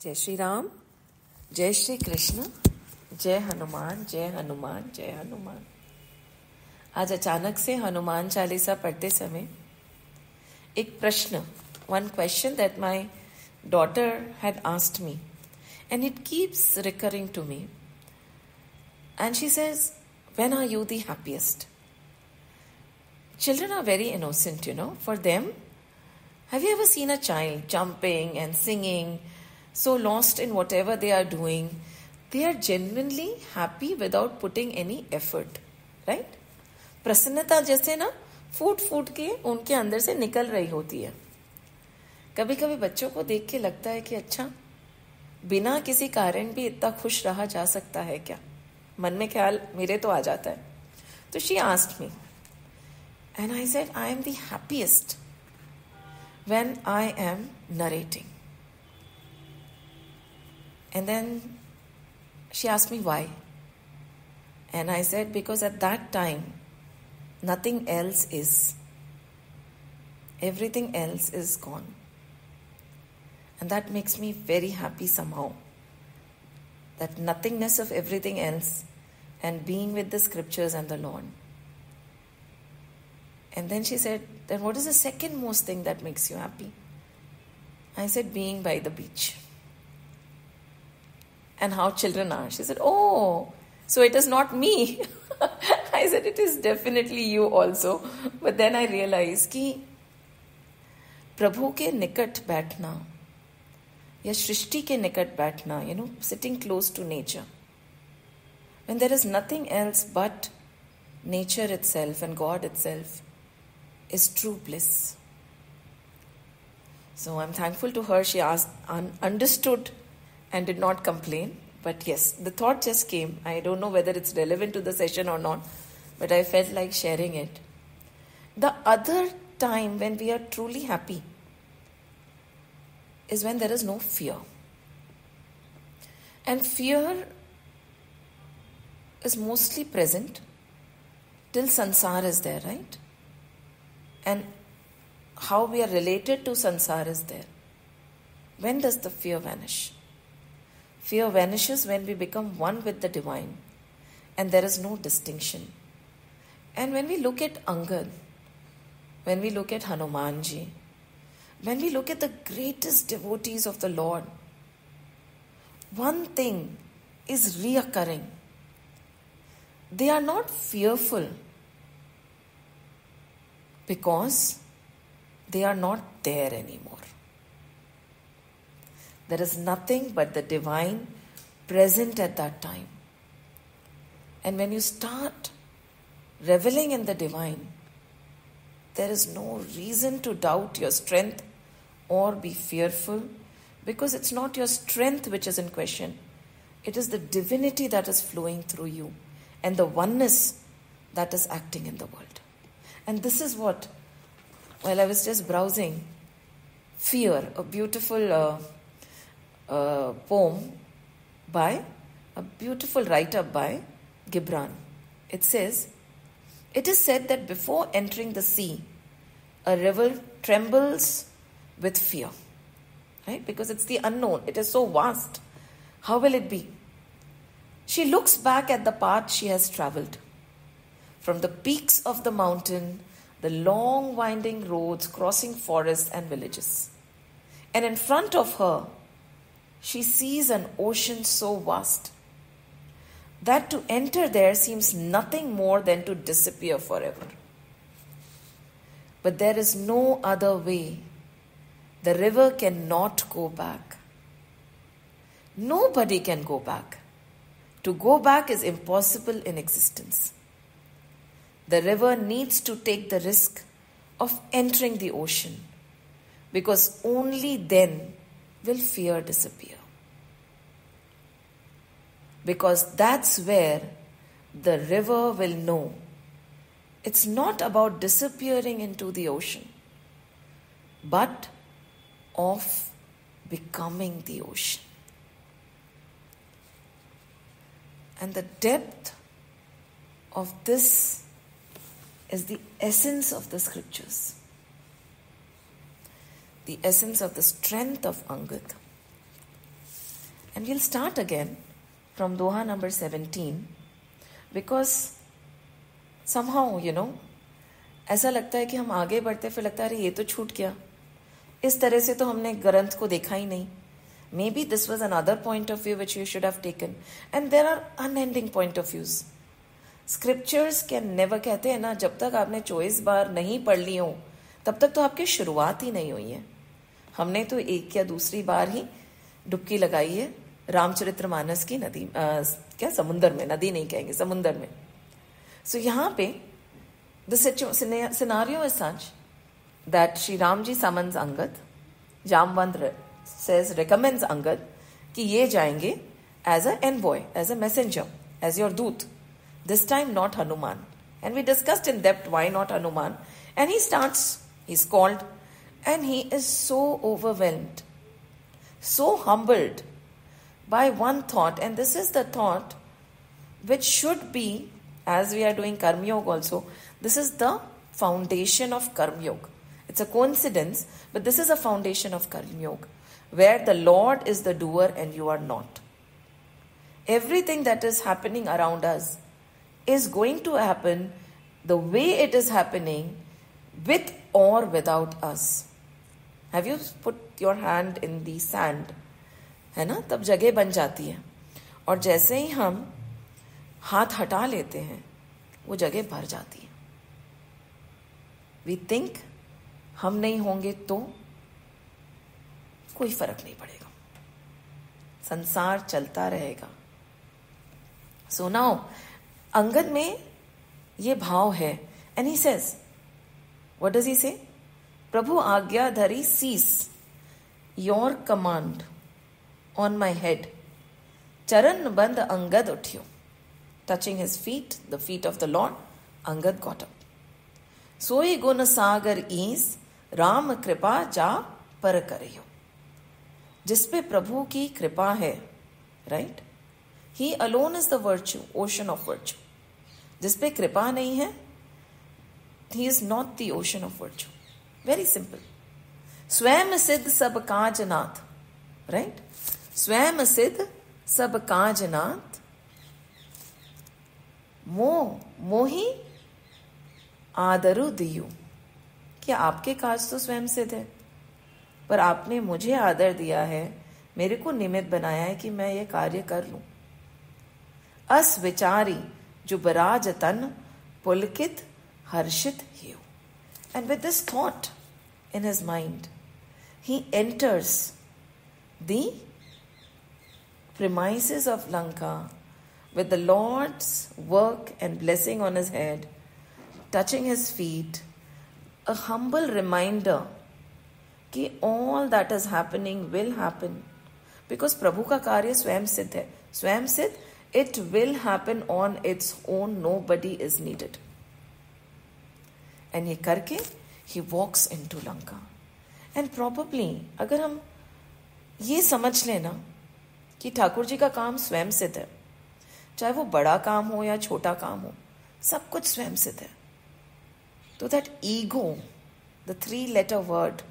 जय श्री राम, जय श्री कृष्ण, जय हनुमान, जय हनुमान, जय हनुमान। आज अचानक से हनुमान चालीसा पढ़ते समय एक प्रश्न, one question that my daughter had asked me, and it keeps recurring to me. And she says, when are you the happiest? Children are very innocent, for them. Have you ever seen a child jumping and singing, so lost in whatever they are doing? They are genuinely happy without putting any effort, right? प्रसन्नता जैसे ना फूट फूट के उनके अंदर से निकल रही होती है। कभी कभी बच्चों को देख के लगता है कि अच्छा, बिना किसी कारण भी इतना खुश रहा जा सकता है क्या? मन में ख्याल मेरे तो आ जाता है। तो she asked me, and I said, I am the happiest when I am narrating. And then she asked me why. And I said, because at that time, nothing else is. Everything else is gone. And that makes me very happy somehow. That nothingness of everything else and being with the scriptures and the Lord. And then she said, then what is the second most thing that makes you happy? I said, being by the beach. And how children are. She said, oh, so it is not me. I said, it is definitely you also. But then I realized कि प्रभु के निकट बैठना या सृष्टि के निकट बैठना, sitting close to nature. When there is nothing else but nature itself and God itself is true bliss. So I'm thankful to her. She asked, understood and did not complain. But yes, the thought just came. I don't know whether it's relevant to the session or not, but I felt like sharing it. The other time when we are truly happy is when there is no fear. And fear is mostly present till sansar is there, right? And how we are related to sansar is there. When does the fear vanish? Fear vanishes when we become one with the divine and there is no distinction. And when we look at Angad, when we look at Hanumanji, when we look at the greatest devotees of the Lord, one thing is reoccurring. They are not fearful because they are not there anymore. There is nothing but the divine present at that time. And when you start reveling in the divine, there is no reason to doubt your strength or be fearful, because it's not your strength which is in question. It is the divinity that is flowing through you and the oneness that is acting in the world. And this is what, while I was just browsing, Fear, a beautiful poem by a beautiful write-up by Gibran. It says, it is said that before entering the sea, a river trembles with fear, right? Because it's the unknown. It is so vast. How will it be? She looks back at the path she has traveled. From the peaks of the mountain, the long winding roads crossing forests and villages. And in front of her, she sees an ocean so vast that to enter there seems nothing more than to disappear forever. But there is no other way. The river cannot go back. Nobody can go back. To go back is impossible in existence. The river needs to take the risk of entering the ocean, because only then will fear disappear. Because that's where the river will know it's not about disappearing into the ocean, but of becoming the ocean. And the depth of this is the essence of the scriptures. The essence of the strength of Angad. And we'll start again from Doha number 17 because somehow, ऐसा लगता है कि हम आगे बढ़ते फिर लगता है अरे ये तो छूट गया, इस तरह से तो हमने ग्रंथ को देखा ही नहीं. Maybe this was another point of view which you should have taken. And there are unending point of views. Scriptures can never, कहते हैं ना, जब तक आपने 24 बार नहीं पढ़ ली हो तब तक तो आपकी शुरुआत ही नहीं हुई है. हमने तो एक या दूसरी बार ही डुबकी लगाई है रामचरितमानस की नदी, क्या समुंदर में, नदी नहीं कहेंगे, समुंदर में. So यहाँ पे the scenario is such that Shri Ramji summons Angad. Jamvant recommends Angad कि ये जाएंगे as an envoy, as a messenger, as your doot. This time not Hanuman. And we discussed in depth why not Hanuman. And he's called, and he is so overwhelmed, so humbled by one thought. And this is the thought which should be, as we are doing Karma Yoga also, this is the foundation of Karma Yoga. It's a coincidence, but this is a foundation of Karma Yoga, where the Lord is the doer and you are not. Everything that is happening around us is going to happen the way it is happening, with or without us. Have you put your hand in the sand? है ना, तब जगह बन जाती है. और जैसे ही हम हाथ हटा लेते हैं वो जगह भर जाती है. We think हम नहीं होंगे तो कोई फर्क नहीं पड़ेगा, संसार चलता रहेगा. So now अंगद में ये भाव है. And he says, what does he say? प्रभु आज्ञा धरी cease your command on my head. चरण बंद Angad उठियो. Touching his feet, the feet of the Lord, Angad got up. सोई गुण सागर ईस राम कृपा जा पर करियो. जिस पे प्रभु की कृपा है, right? He alone is the virtue, ocean of virtue. जिस पे कृपा नहीं है, he is not the ocean of virtue. Very simple. स्वयं सिद्ध सब काज नाथ, right? स्वयं सिद्ध सब काज नाथ, मोही आदरु दियो. क्या आपके काज तो स्वयं सिद्ध है, पर आपने मुझे आदर दिया है, मेरे को निमित्त बनाया है कि मैं ये कार्य कर लूं. अस विचारी जो बराज तन पुलकित हर्षित हियो. And with this thought in his mind, he enters the premises of Lanka with the Lord's work and blessing on his head, touching his feet, a humble reminder कि all that is happening will happen because प्रभु का कार्य स्वयं सिद्ध है. स्वयं सिद्ध, it will happen on its own. Nobody is needed. And ये करके he walks into Lanka. And probably अगर हम ये समझ लेना कि ठाकुर जी का काम स्वयं सिद्ध है, चाहे वो बड़ा काम हो या छोटा काम हो, सब कुछ स्वयं सिद्ध है. तो that ego, the 3-letter word,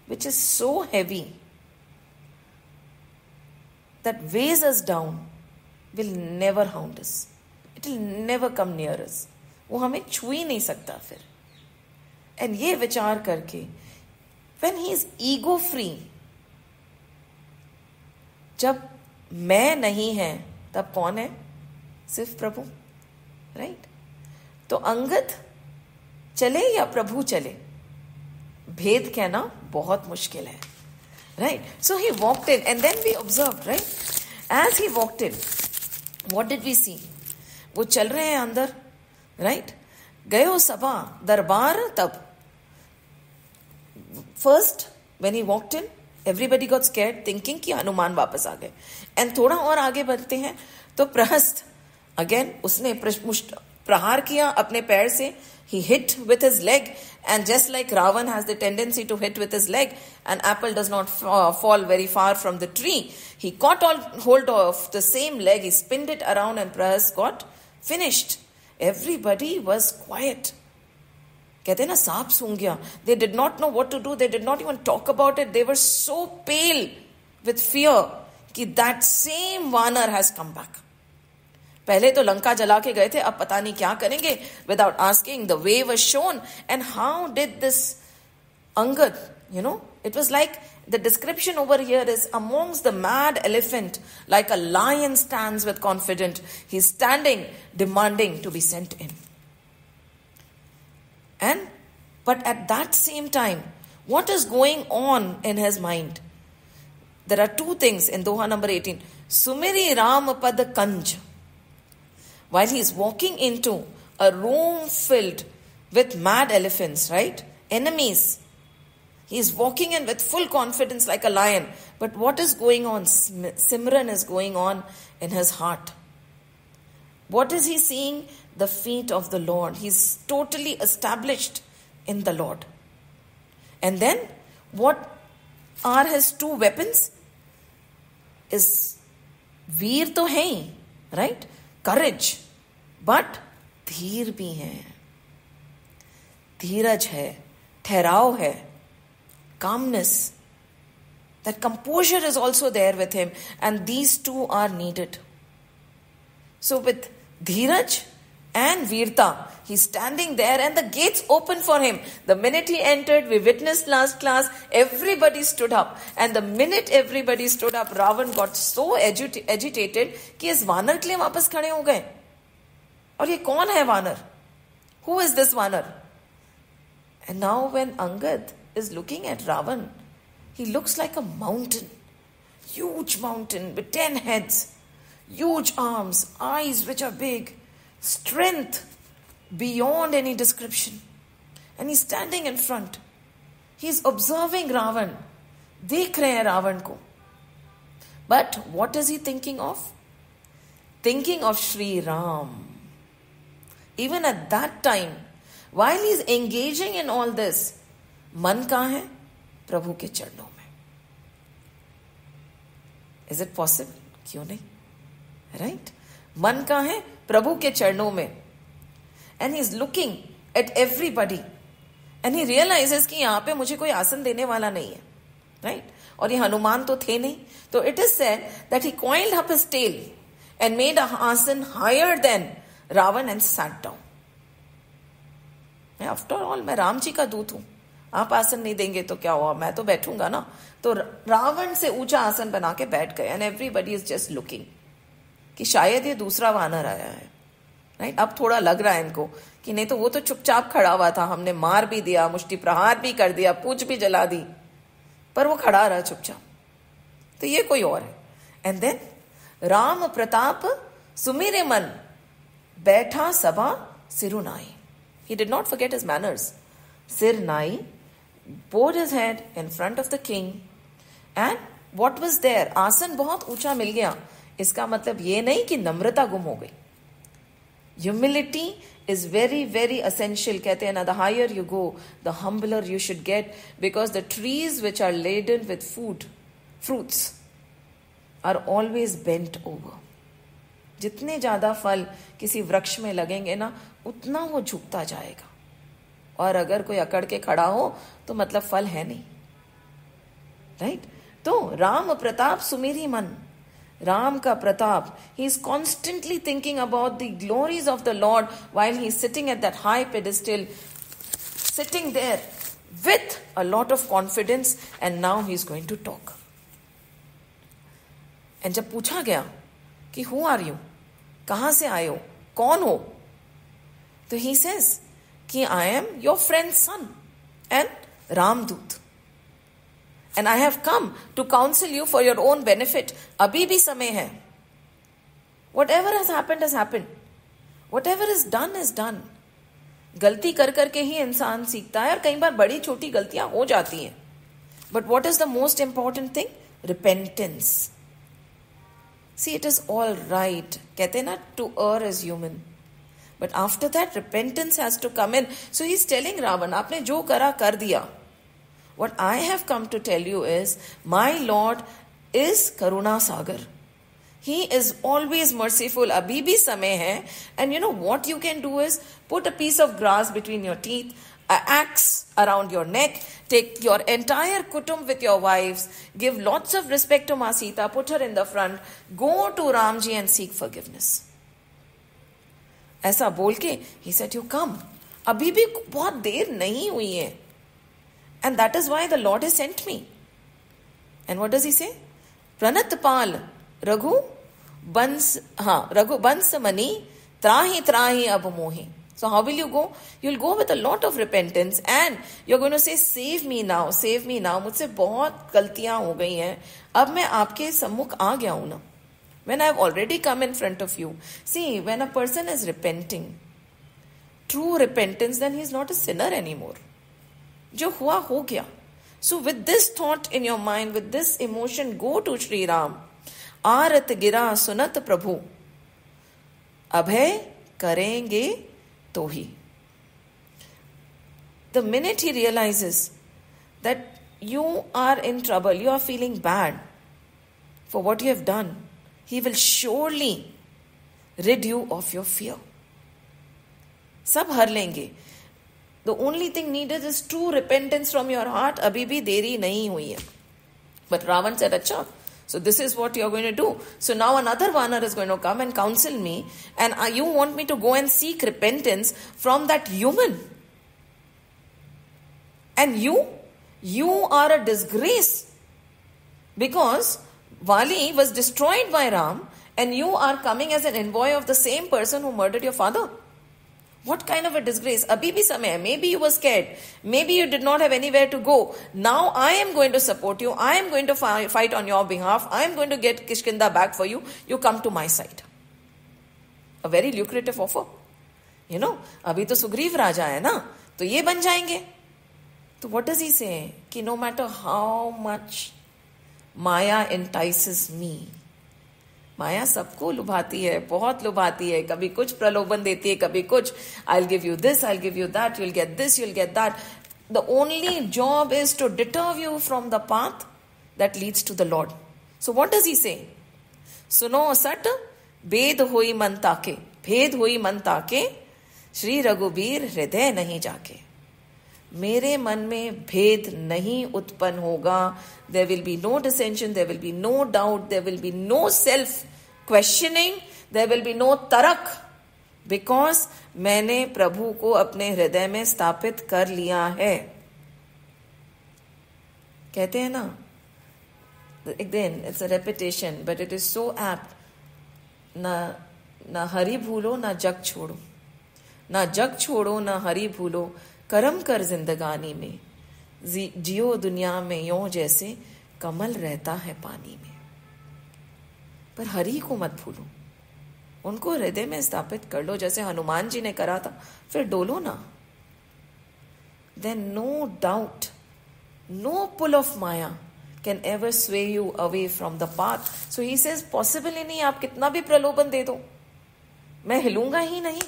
which is so heavy, that weighs us down, will never hound us. It will never come near us. वो हमें छू ही नहीं सकता फिर. And ये विचार करके, when he is ego free, जब मैं नहीं है तब कौन है? सिर्फ प्रभु, राइट? तो अंगद चले या प्रभु चले, भेद कहना बहुत मुश्किल है, right? So he walked in and then we observe, right? As he walked in, what did we see? वो चल रहे हैं अंदर, राइट? गयो सभा दरबार. तब first when he walked in, everybody got scared thinking कि हनुमान वापस आ गए. एंड थोड़ा और आगे बढ़ते हैं तो प्रहस्त अगेन, उसने प्रहार किया अपने पैर से. He hit with his leg, and just like Ravan has the tendency to hit with his leg, an apple does not fall very far from the tree. He caught hold of the same leg, he spinned it around, and Prahas got finished. Everybody was quiet. कहते हैं ना, सांप सूंघ गया. They did not know what to do. They did not even talk about it. They were so pale with fear कि that same वानर has come back. पहले तो लंका जला के गए थे, अब पता नहीं क्या करेंगे. Without asking the way was shown. And how did this Angad, it was like the description over here is amongst the mad elephant, like a lion stands with confidence. He's standing, demanding to be sent in. But at that same time, what is going on in his mind? There are two things in Doha number 18. Sumiri Ram Pad Kanj. While he's walking into a room filled with mad elephants, right? Enemies. He's walking in with full confidence like a lion. But what is going on? Simran is going on in his heart. What is he seeing? The feet of the Lord. He's totally established in the Lord. And then, what are his two weapons? Is veer to hai, right? Courage. But धीर भी है, धीरज है, ठहराव है, calmness. That composure is also there with him, and these two are needed. So with Dheeraj and Veerta, he's standing there and the gates open for him. The minute he entered, we witnessed last class, everybody stood up. And the minute everybody stood up, Ravan got so agitated कि इस वानर के लिए वापस खड़े हो गए. और ये कौन है वानर? Who is this वानर? And now when Angad is looking at Ravan, he looks like a mountain. Huge mountain with 10 heads. Huge arms, eyes which are big. Strength beyond any description. And he's standing in front. He's observing Ravan. Dekh rahe hain Ravan ko. But what is he thinking of? Thinking of Shri Ram. Even at that time, while he's engaging in all this, मन कहाँ है? प्रभु के चरणों में. Is it possible? क्यों नहीं? Right? मन कहाँ है? प्रभु के चरणों में. And he's looking at everybody. And he realizes कि यहाँ पे मुझे कोई आसन देने वाला नहीं है. Right? और ये हनुमान तो थे नहीं. So it is said that he coiled up his tail and made a asan higher than Ravan and sat down. After all, मैं राम जी का दूत हूं. आप आसन नहीं देंगे तो क्या हुआ? मैं तो बैठूंगा ना. तो रावण से ऊंचा आसन बना के बैठ गए. And everybody is just looking कि शायद ये दूसरा वानर आया है. राइट? अब थोड़ा लग रहा है इनको कि नहीं तो वो तो चुपचाप खड़ा हुआ था, हमने मार भी दिया, मुष्टि प्रहार भी कर दिया, पूंछ भी जला दी, पर वो खड़ा रहा चुपचाप. तो ये कोई और है. एंड देन राम प्रताप सुमिरे मन, बैठा सभा सिरुनाई. He did not forget his manners. Sir Nai bowed his head in front of the king. And what was there? आसन बहुत ऊंचा मिल गया. इसका मतलब ये नहीं कि नम्रता गुम हो गई. Humility is very, very essential. कहते हैं ना, the higher you go, the humbler you should get, because the trees which are laden with fruits are always bent over. जितने ज्यादा फल किसी वृक्ष में लगेंगे ना, उतना वो झुकता जाएगा. और अगर कोई अकड़ के खड़ा हो तो मतलब फल है नहीं. राइट? तो राम प्रताप सुमेरी मन, राम का प्रताप. He is constantly thinking about the glories of the lord while he is sitting at that high pedestal, sitting there with a lot of confidence, and now he is going to talk. And जब पूछा गया कि who are you, कहां से आए हो, कौन हो, तो he says कि I am your friend's son and Ramdut. And I have come to counsel you for your own benefit. अभी भी समय है. Whatever has happened. Whatever is done. गलती कर करके ही इंसान सीखता है, और कई बार बड़ी छोटी गलतियां हो जाती हैं. But what is the most important thing? Repentance. See, it is all right. कहते हैं ना, to err is human. But after that, repentance has to come in. So he's telling Ravan, आपने जो करा कर दिया. What I have come to tell you is, my Lord is Karuna Sagar. He is always merciful. अभी भी समय है. And you know what you can do is, put a piece of grass between your teeth. an axe around your neck, take your entire kutum with your wives, give lots of respect to Ma Sita, put her in the front, go to Ramji and seek forgiveness. ऐसा बोल के he said, you come. अभी भी बहुत देर नहीं हुई है. And that is why the Lord has sent me. And what does he say? Pranatpal Raghu Bans Mani Trahi Trahi Abmohi. So how will you go? You'll go with a lot of repentance and you're going to say, save me now, save me now. मुझसे बहुत गलतियां हो गई हैं. अब मैं आपके सम्मुख आ गया हूं ना. When I've already come in front of you. See, when a person is repenting, true repentance, then he's not a sinner anymore. जो हुआ हो गया. So with this thought in your mind, with this emotion, go to Shri Ram. आरत गिरा सुनत प्रभु अभय करेंगे तो ही. The minute he realizes that you are in trouble, you are feeling bad for what you have done, he will surely rid you of your fear. सब हर लेंगे. The only thing needed is true repentance from your heart. अभी भी देरी नहीं हुई है. But Ravan said, अच्छा, so this is what you're going to do. So now another Vanar is going to come and counsel me, and you want me to go and seek repentance from that human. And you are a disgrace. Because Vali was destroyed by Ram, and you are coming as an envoy of the same person who murdered your father. What kind of a disgrace? Abhi bhi samay hai. Maybe you were scared. Maybe you did not have anywhere to go. Now I am going to support you. I am going to fight on your behalf. I am going to get Kishkinda back for you. You come to my side. A very lucrative offer. You know, abhi to Sugriv Raja hai na. To ye ban jayenge. So what does he say? Ki no matter how much Maya entices me. माया सबको लुभाती है, बहुत लुभाती है. कभी कुछ प्रलोभन देती है, कभी कुछ. I'll give you this, I'll give you that, you'll get this, you'll get that. The only job is to deter you from the path that leads to the Lord. So what does he say? सुनो सट भेद होई मन ताके, भेद होई मन ताके, श्री रघुबीर हृदय नहीं जाके. मेरे मन में भेद नहीं उत्पन्न होगा. There will be no dissension, there will be no doubt, there will be no self-questioning, there will be no tarak. Because मैंने प्रभु को अपने हृदय में स्थापित कर लिया है. कहते हैं ना, again, it's a repetition, but it is so apt. ना हरि भूलो, ना जग छोड़ो. ना जग छोड़ो, ना हरि भूलो. करम कर जिंदगानी में, जियो दुनिया में यों जैसे कमल रहता है पानी में. पर हरि को मत भूलो. उनको हृदय में स्थापित कर लो, जैसे हनुमान जी ने करा था. फिर डोलो ना. Then no doubt, no pull of Maya can ever sway you away from the path. So he says, possible ही नहीं, आप कितना भी प्रलोभन दे दो, मैं हिलूंगा ही नहीं.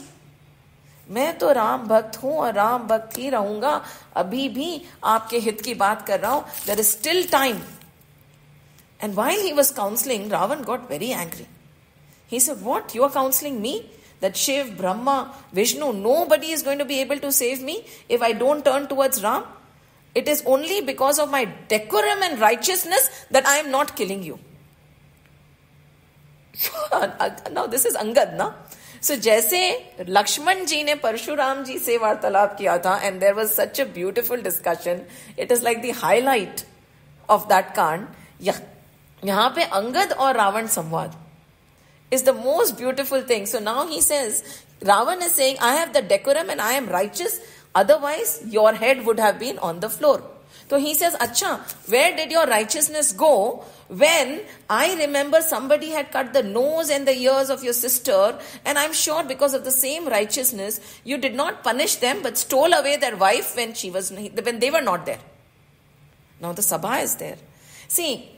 मैं तो राम भक्त हूं और राम भक्त ही रहूंगा. अभी भी आपके हित की बात कर रहा हूं. There is still time. And while he was counseling, Ravan got very angry. He said, what? You are counseling me? That Shiv, Brahma, Vishnu, nobody is going to be able to save me if I don't turn towards Ram? It is only because of my decorum and righteousness that I am not killing you. Now this is Angad, na? So जैसे लक्ष्मण जी ने परशुराम जी से वार्तालाप किया था, and there was such a beautiful discussion. It is like the highlight of that कांड. यहाँ पे अंगद और रावण संवाद is the most beautiful thing. So now he says, Ravan is saying, I have the decorum and I am righteous. Otherwise, your head would have been on the floor. So he says, Acha, where did your righteousness go when I remember somebody had cut the nose and the ears of your sister, and I'm sure because of the same righteousness, you did not punish them but stole away their wife when they were not there. Now the Sabha is there. See,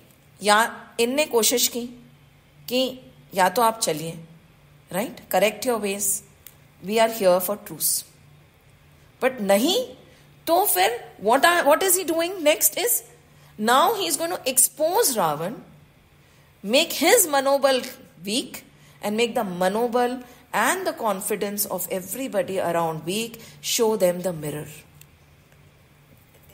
या इनने कोशिश की कि या तो आप चलिए, right? Correct your ways. We are here for truce. But नहीं, तो फिर what is he doing next is, now he is going to expose Ravan, make his manobal weak, and make the manobal and the confidence of everybody around weak, show them the mirror.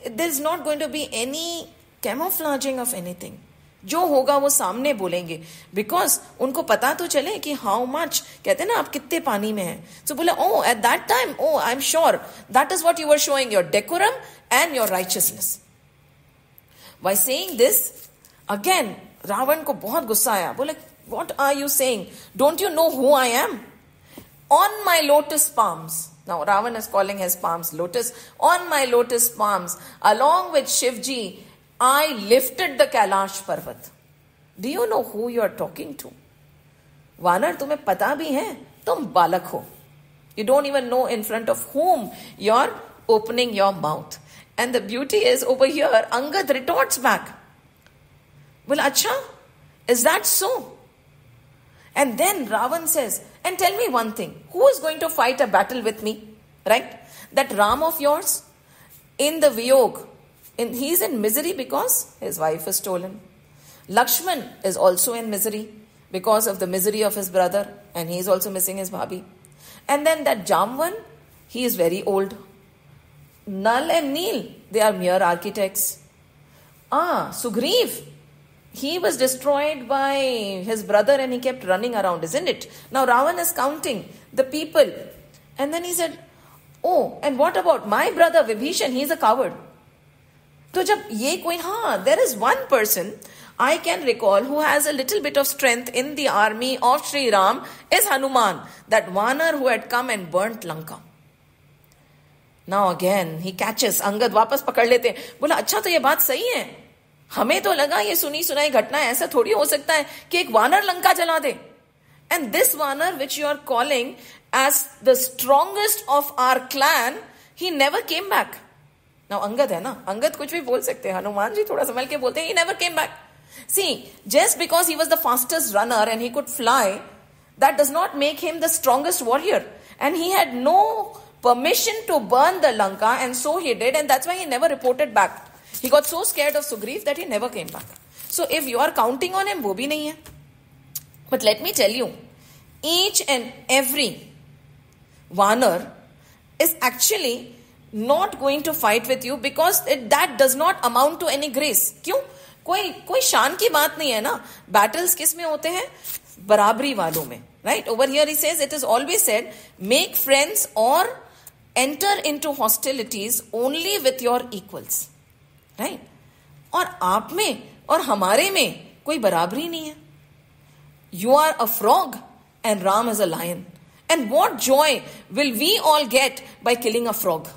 There is not going to be any camouflaging of anything. जो होगा वो सामने बोलेंगे, because उनको पता तो चले कि हाउ मच, कहते हैं ना आप कितने पानी में हैं. सो बोले oh at that time, oh I am sure that is what you were showing your decorum and your righteousness. By saying this again Ravan को बहुत गुस्सा आया. बोले what are you saying, don't you know who I am? On my lotus palms. Now Ravan is calling his palms lotus. On my lotus palms, along with Shivji, I lifted the Kailash Parvat. Do you know who you are talking to? वानर तुम्हें पता भी है तुम बालक हो. You don't even know in front of whom you're opening your mouth. And the beauty is over here, Angad retorts back. Well, acha, is that so? And then Ravan says, and tell me one thing, who is going to fight a battle with me? Right? That Ram of yours, in the Viyog, he's in misery because his wife is stolen. Lakshman is also in misery because of the misery of his brother, and he is also missing his bhabhi. And then that Jamvan, he is very old. Nal and Neel, they are mere architects. Sugriv, he was destroyed by his brother and he kept running around, isn't it? Now Ravan is counting the people. And then he said, oh, and what about my brother Vibhishan? He's a coward. So jab ye koi, there is one person I can recall who has a little bit of strength in the army of Sri Ram is Hanuman, that Vanar who had come and burnt Lanka. Now again he catches, Angad वापस पकड़ लेते. बोला अच्छा तो ये बात सही है, हमें तो लगा ये सुनी सुनाई घटना है, ऐसा थोड़ी हो सकता है कि एक वानर लंका जला दे. And this Vanar which you are calling as the strongest of our clan, he never came back. Now Angad है ना, Angad कुछ भी बोल सकते हैं, हनुमान जी थोड़ा संभल के बोलते हैं, he never came back. See, just because he was the fastest runner and he could fly, that does not make him the strongest warrior. And he had no permission to burn the Lanka, and so he did, and that's why he never reported back. He got so scared of Sugriv that he never came back. So if you are counting on him, wo bhi nahi hai. But let me tell you, each and every Vanar is actually not going to fight with you because that does not amount to any grace. क्यों? कोई शान की बात नहीं है ना. Battles किस में होते हैं? बराबरी वालों में. Right? Over here he says, it is always said, make friends or enter into hostilities only with your equals. Right? और आप में और हमारे में कोई बराबरी नहीं है. You are a frog and Ram is a lion. And what joy will we all get by killing a frog?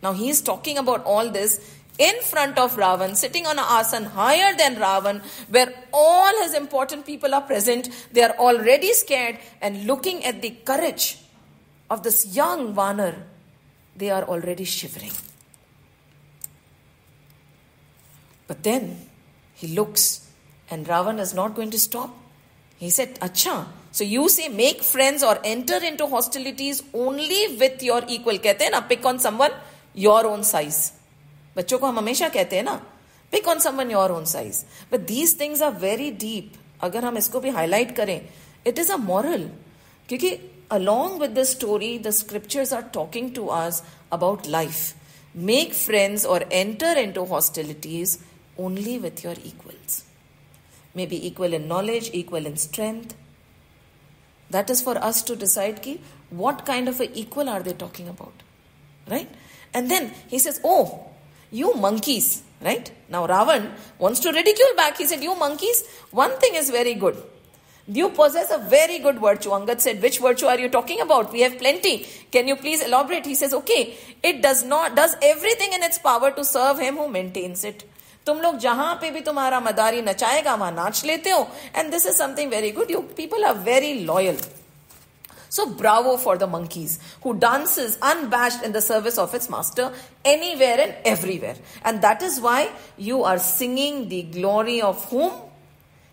Now he is talking about all this in front of Ravan, sitting on an asan higher than Ravan, where all his important people are present. They are already scared, and looking at the courage of this young Vanar, they are already shivering. But then he looks, and Ravan is not going to stop. He said, Acha, so you say make friends or enter into hostilities only with your equal. कहते हैं ना, pick on someone your own size. बच्चों को हम हमेशा कहते हैं ना, pick on someone your own size. But these things are very deep. अगर हम इसको भी highlight करें, it is a moral. क्योंकि along with this story, the scriptures are talking to us about life. Make friends or enter into hostilities only with your equals. Maybe equal in knowledge, equal in strength. That is for us to decide ki, what kind of an equal are they talking about. Right? And then he says, oh, you monkeys. Right? Now Ravan wants to ridicule back. He said, you monkeys, one thing is very good. You possess a very good virtue. Angad said, which virtue are you talking about? We have plenty. Can you please elaborate? He says, okay, it does everything in its power to serve him who maintains it. तुम लोग जहां पे भी तुम्हारा मदारी नचाएगा वहां नाच लेते हो, and this is something very good. You people are very loyal. So bravo for the monkeys who dances unabashed in the service of its master anywhere and everywhere. And that is why you are singing the glory of whom?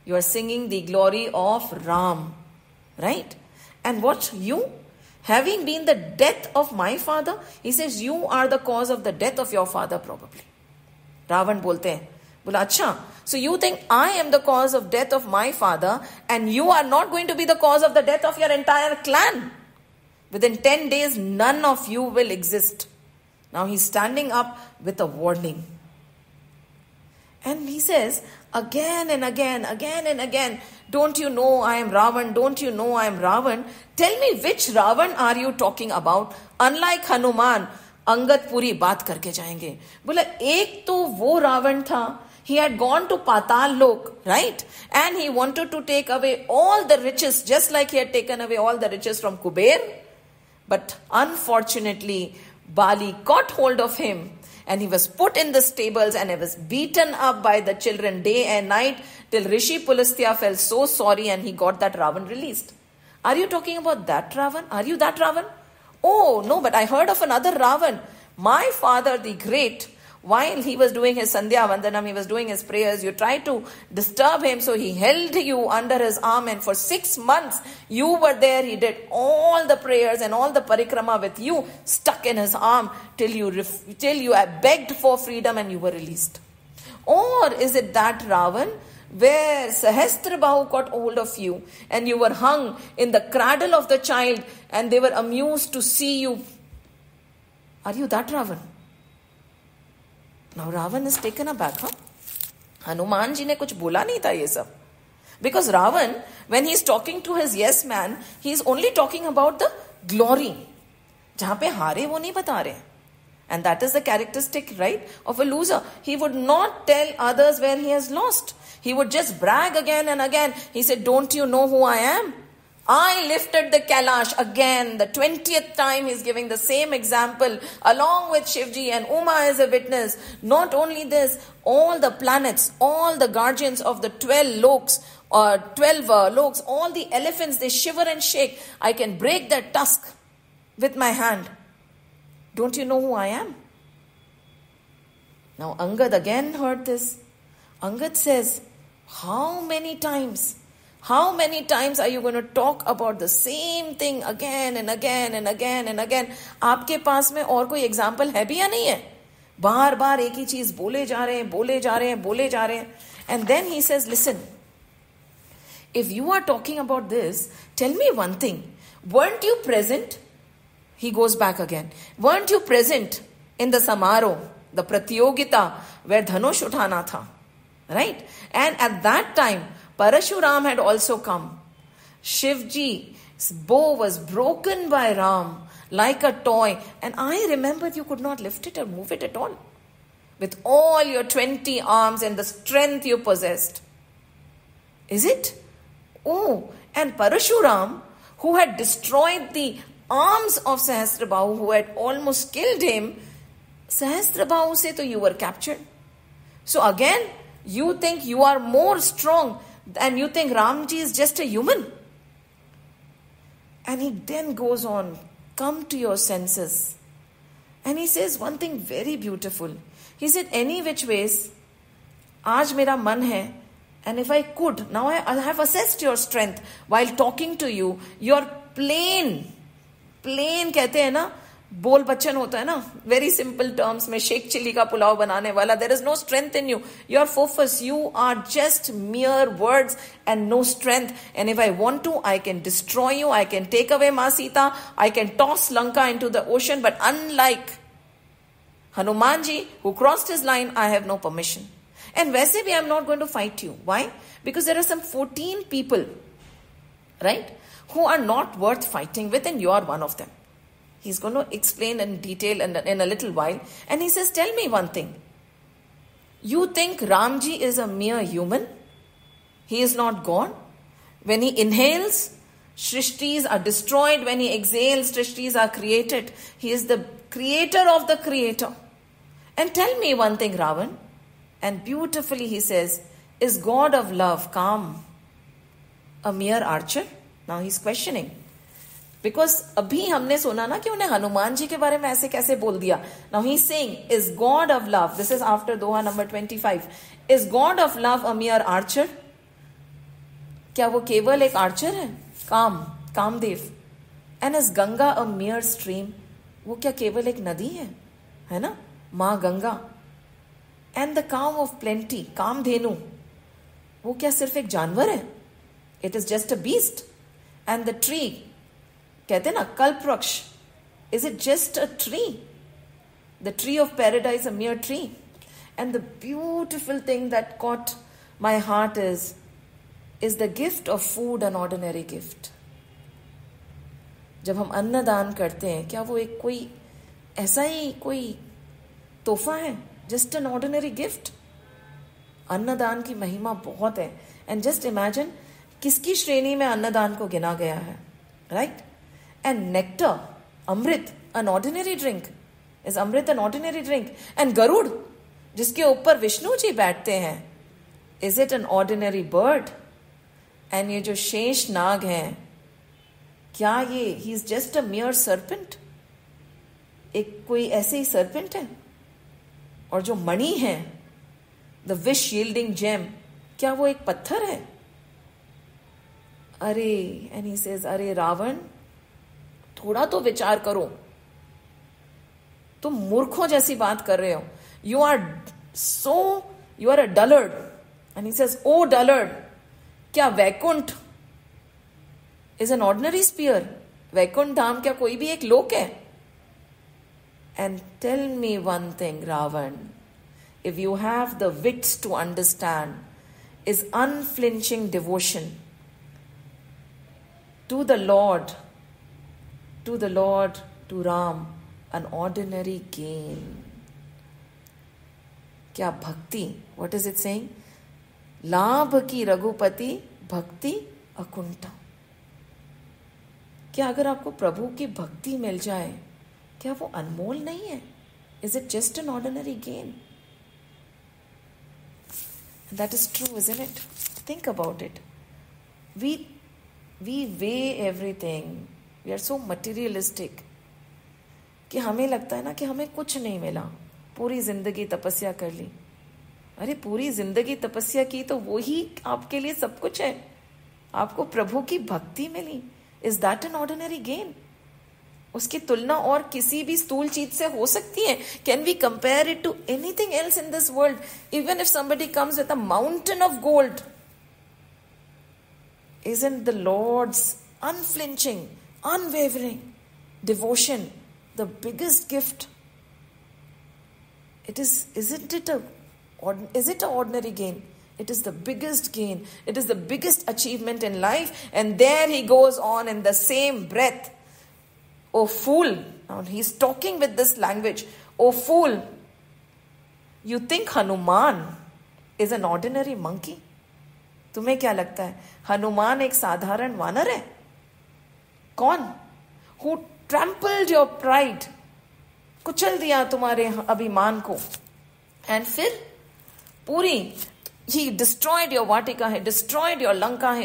You are singing the glory of Ram. Right? And what you? Having been the death of my father, he says you are the cause of the death of your father probably. Ravan बोलते हैं, बोला अच्छा, so you think I am the cause of death of my father and you are not going to be the cause of the death of your entire clan. Within 10 days, none of you will exist. Now he's standing up with a warning. And he says again and again, don't you know I am Ravan? Don't you know I am Ravan? Tell me which Ravan are you talking about? Unlike Hanuman, Angad पूरी बात करके जाएंगे. बोला एक तो वो रावण था, he had gone to Patal Lok, right? And he wanted to take away all the riches, just like he had taken away all the riches from Kuber. But unfortunately, Bali got hold of him and he was put in the stables and he was beaten up by the children day and night till Rishi Pulastya felt so sorry and he got that Ravan released. Are you talking about that Ravan? Are you that Ravan? Oh, no, but I heard of another Ravan. My father, the great, while he was doing his Sandhya Vandanam, he was doing his prayers, you tried to disturb him, so he held you under his arm, and for 6 months you were there. He did all the prayers and all the parikrama with you stuck in his arm till you begged for freedom and you were released. Or is it that Ravan where Sahasrabahu got hold of you and you were hung in the cradle of the child and they were amused to see you? Are you that Ravan? Now Ravan is taken aback, huh? Hanuman ji ne kuch bola nahi tha ye sab. Because Ravan, when he is talking to his yes man, he is only talking about the glory. Jahan pe haare wo nahi bata rahe. And that is the characteristic, right, of a loser. He would not tell others where he has lost. He would just brag again and again. He said, don't you know who I am? I lifted the Kailash again. The 20th time he's giving the same example along with Shivji, and Uma is a witness. Not only this, all the planets, all the guardians of the 12 loks, loks, all the elephants, they shiver and shake. I can break their tusk with my hand. Don't you know who I am? Now Angad again heard this. Angad says, how many times are you going to talk about the same thing again and again and again and again? आपके पास में और कोई example है भी या नहीं है? बार बार एक ही चीज बोले जा रहे हैं. And then he says, listen, if you are talking about this, tell me one thing. Weren't you present? He goes back again. Weren't you present in the Samaro, the Pratyogita, where Dhanush uthana tha? Right? And at that time, Parashuram had also come. Shivji's bow was broken by Ram like a toy. And I remembered you could not lift it or move it at all. With all your 20 arms and the strength you possessed. Is it? Oh, and Parashuram, who had destroyed the arms of Sahasrabahu, who had almost killed him, Sahasrabahu se to you were captured. So again, you think you are more strong and you think Ramji is just a human. And he then goes on, come to your senses. And he says one thing very beautiful. He said, any which ways, aaj mera man hai, and if I could, now I have assessed your strength while talking to you, you're plain कहते हैं ना, बोल बच्चन होता है ना, very simple terms में Sheikh chilli का पुलाव बनाने वाला. There is no strength in you. You are fofus. You are just mere words and no strength. And if I want to, I can destroy you. I can take away Ma Sita. I can toss Lanka into the ocean. But unlike Hanumanji, who crossed his line, I have no permission. And वैसे भी I am not going to fight you. Why? Because there are some 14 people, right, who are not worth fighting with, and you are one of them. He's going to explain in detail in a little while. And he says, tell me one thing. You think Ramji is a mere human? He is not God? When he inhales, Shrishtis are destroyed. When he exhales, Shrishtis are created. He is the creator of the creator. And tell me one thing, Ravan. And beautifully he says, is God of love, calm, a mere archer? Now he's questioning. Because अभी हमने सुना ना कि उन्हें हनुमान जी के बारे में ऐसे कैसे बोल दिया. Now he's saying, is God of love, this is after Doha number 25, is God of love a mere archer? क्या वो केवल एक आर्चर है? Kamadeva. And is Ganga a mere stream? वो क्या केवल एक नदी है ना? माँ Ganga. And the cow of plenty, Kamdhenu, वो क्या सिर्फ एक जानवर है? It is just a beast. And the tree, कहते ना कल्पवृक्ष, is it just a tree? The tree of paradise, a mere tree. And the beautiful thing that caught my heart is the gift of food, an ordinary gift. जब हम अन्नदान करते हैं, क्या वो एक कोई ऐसा ही कोई तोहफा है? Just an ordinary gift. अन्नदान की महिमा बहुत है. एंड जस्ट इमेजिन किसकी श्रेणी में अन्नदान को गिना गया है, right? And nectar, amrit, an ordinary drink. Is amrit an ordinary drink? And Garuda, जिसके ऊपर विष्णु जी बैठते हैं, is it an ordinary bird? And ये जो शेष नाग हैं, क्या ये he is just a mere serpent? एक कोई ऐसे ही serpent है? और जो मणि है, the wish yielding gem, क्या वो एक पत्थर है? अरे, and he says, अरे रावण, थोड़ा तो विचार करो. तुम मूर्खों जैसी बात कर रहे हो. You are a dullard. And he says, oh dullard, क्या Vaikunth is an ordinary spear? Vaikunth Dham क्या कोई भी एक लोक है? And tell me one thing, Ravan, if you have the wits to understand, is unflinching devotion to the lord, to Ram, an ordinary gain. क्या भक्ति? What is it saying? लाभ की रघुपति भक्ति अकुंठा. क्या अगर आपको प्रभु की भक्ति मिल जाए, क्या वो अनमोल नहीं है? Is it just an ordinary gain? And that is true, isn't it? Think about it. We weigh everything. We are so materialistic कि हमें लगता है ना कि हमें कुछ नहीं मिला, पूरी जिंदगी तपस्या कर ली. अरे पूरी जिंदगी तपस्या की तो वो ही आपके लिए सब कुछ है. आपको प्रभु की भक्ति मिली. Is that an ordinary gain? उसकी तुलना और किसी भी स्थूल चीज से हो सकती है? Can we compare it to anything else in this world? Even if somebody comes with a mountain of gold, isn't the Lord's unflinching, unwavering devotion the biggest gift? Isn't it an ordinary gain? It is the biggest gain. It is the biggest achievement in life. And there he goes on in the same breath. Oh fool. Now he's talking with this language. Oh fool. You think Hanuman is an ordinary monkey? तुम्हें क्या लगता है हनुमान एक साधारण वानर है? कौन? Who trampled your pride, कुचल दिया तुम्हारे अभिमान को. एंड फिर पूरी, he destroyed your Vatika, he destroyed your Lanka,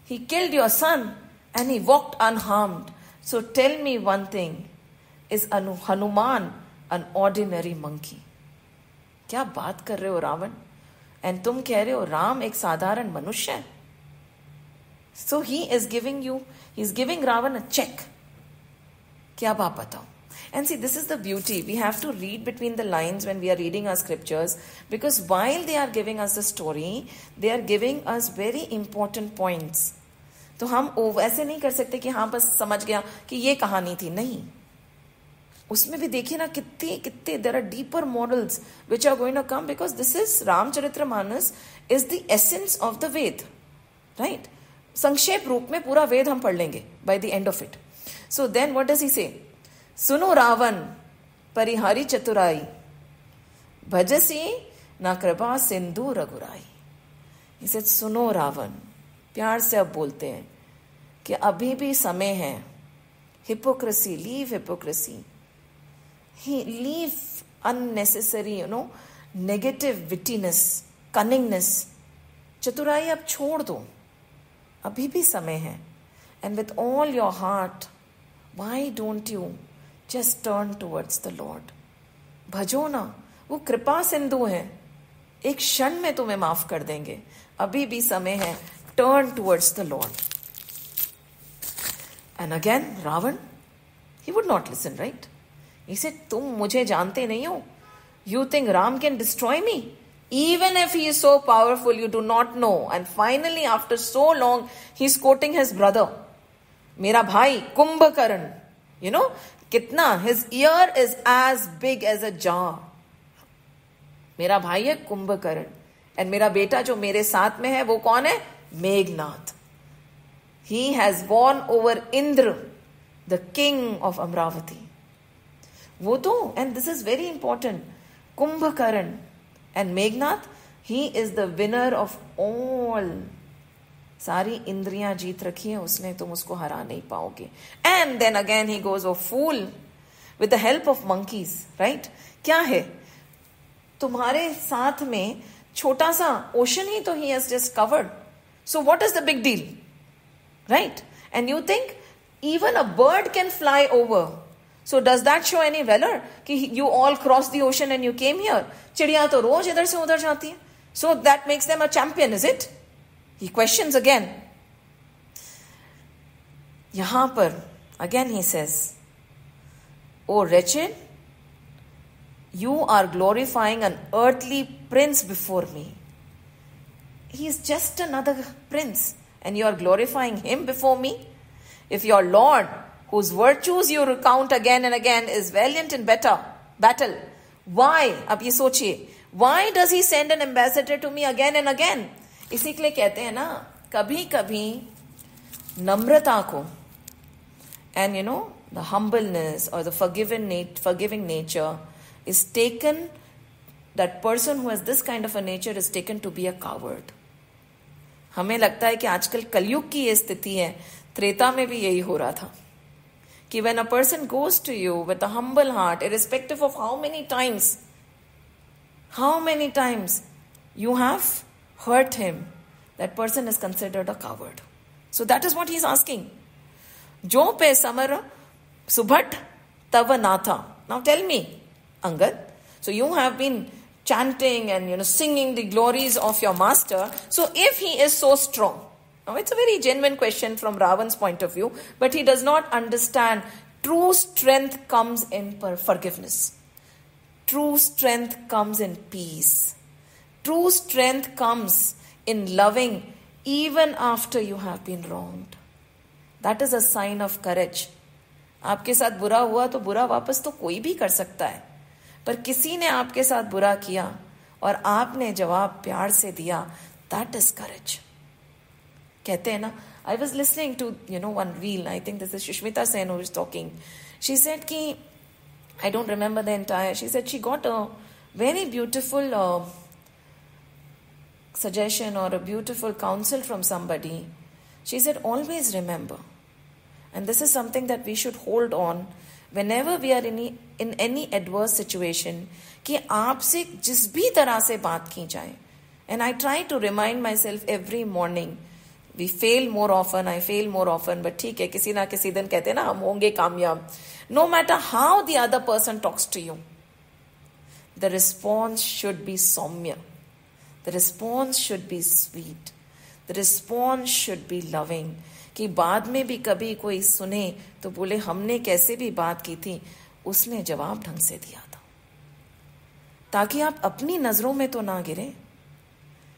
he killed your son, and he walked unharmed. So tell me one thing, is Hanuman an ordinary monkey? क्या बात कर रहे हो रावण? एंड तुम कह रहे हो राम एक साधारण मनुष्य है. So he's giving Ravan a check. क्या आप बताओ? And see, this is the beauty. We have to read between the lines when we are reading our scriptures, because while they are giving us the story, they are giving us very important points. तो हम ऐसे नहीं कर सकते कि हाँ बस समझ गया कि ये कहानी थी. नहीं, उसमें भी देखिए ना कितने there are deeper morals which are going to come, because this is Ramcharitramanas is the essence of the Ved, right? संक्षेप रूप में पूरा वेद हम पढ़ लेंगे by the end of it. So then what does he say? सुनो रावण परिहारी चतुराई, भजसी ना कृपा सिंधु रघुराई. He said, सुनो रावण. प्यार से अब बोलते हैं कि अभी भी समय है. Hypocrisy, leave hypocrisy. Leave unnecessary, negative wittiness, cunningness. चतुराई अब छोड़ दो. अभी भी समय है. And with all your heart, why don't you just turn towards the Lord? भजो ना, वो कृपा सिंधु है, एक क्षण में तुम्हें माफ कर देंगे. अभी भी समय है. Turn towards the Lord. And again, Ravan, he would not listen, right? He said, तुम मुझे जानते नहीं हो. You think Ram can destroy me? Even if he is so powerful, you do not know. And finally, after so long, he's quoting his brother. मेरा भाई कुंभकर्ण, कितना? His ear is as big as a jar. मेरा भाई है Kumbhakarna, and मेरा बेटा जो मेरे साथ में है वो कौन है? Meghnath. He has won over Indra, the king of Amravati. वो तो, and this is very important, Kumbhakarna and Meghnad, he is the winner of all. सारी इंद्रियां जीत रखी है उसने, तुम उसको हरा नहीं पाओगे. And then again he goes, oh fool, with the help of monkeys, right? क्या है? तुम्हारे साथ में छोटा सा ओशन ही तो he has just covered. So what is the big deal? Right? And you think even a bird can fly over. So does that show any valor? कि you all crossed the ocean and you came here. चिड़िया तो रोज इधर से उधर जाती है. So that makes them a champion, is it? He questions again. यहां पर again he says, "O wretched, you are glorifying an earthly prince before me." He is just another prince, and you are glorifying him before me? If your Lord, whose virtues you recount again and again, is valiant in battle, why, अब ये सोचिए, why does he send an ambassador to me again and again? इसी के लिए कहते हैं ना, कभी कभी नम्रता को, and the humbleness or the forgiving nature is taken, that person who has this kind of a nature is taken to be a coward. हमें लगता है कि आजकल कलयुग की ये स्थिति है, त्रेता में भी यही हो रहा था कि when a person goes to you with a humble heart, irrespective of how many times you have hurt him, that person is considered a coward. So that is what he's asking. जो पे summer सुभट तव नाथा. Now tell me, Angad, so you have been chanting and singing the glories of your master. So if he is so strong, now it's a very genuine question from Ravan's point of view, but he does not understand true strength comes in forgiveness. True strength comes in peace. True strength comes in loving even after you have been wronged. That is a sign of courage. आपके साथ बुरा हुआ तो बुरा वापस तो कोई भी कर सकता है, पर किसी ने आपके साथ बुरा किया और आपने जवाब प्यार से दिया, that is courage. कहते हैं ना, I was listening to one reel, I think this is Shushmita Sen who is talking. She said कि, I don't remember the entire, she said she got a very beautiful suggestion or a beautiful counsel from somebody. She said, always remember, and this is something that we should hold on whenever we are in any adverse situation, कि आपसे जिस भी तरह से बात की जाए. And I try to remind myself every morning. We fail more often, I fail more often, but ठीक है, किसी ना किसी दिन कहते हैं ना हम होंगे कामयाब. No matter how the other person talks to you, the response should be soumya. The response should be sweet. The response should be loving. कि बाद में भी कभी कोई सुने तो बोले हमने कैसे भी बात की थी, उसने जवाब ढंग से दिया था, ताकि आप अपनी नजरों में तो ना गिरे.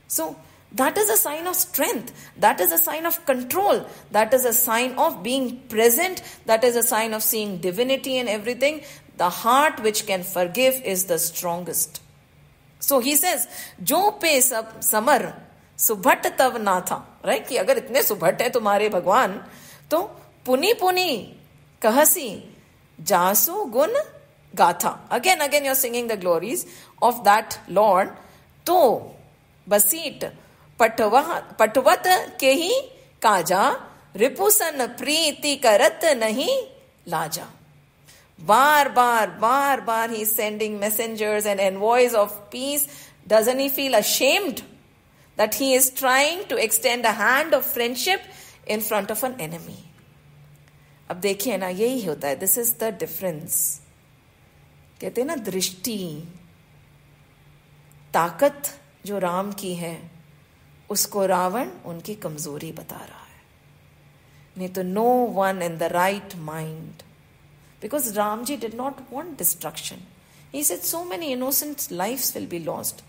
So that is a sign of strength. That is a sign of control. That is a sign of being present. That is a sign of seeing divinity in everything. The heart which can forgive is the strongest. So he says, जो पे सब summer सुभट तव ना था, right, कि अगर इतने सुभट है तुम्हारे भगवान तो पुनी पुनी कहसी जासु गुण गाथा. Again you're singing the glories of that Lord. तो बसीट पटवत के ही काजा रिपुसन प्रीति करत नहीं लाजा. बार बार he is sending messengers and envoys of peace. Doesn't he feel ashamed that he is trying to extend a hand of friendship in front of an enemy? अब देखिए ना, यही होता है. This is the difference. कहते हैं ना, दृष्टि, ताकत जो राम की है उसको रावण उनकी कमजोरी बता रहा है. नहीं तो no one in the right mind, because Ramji did not want destruction. He said so many innocent lives will be lost.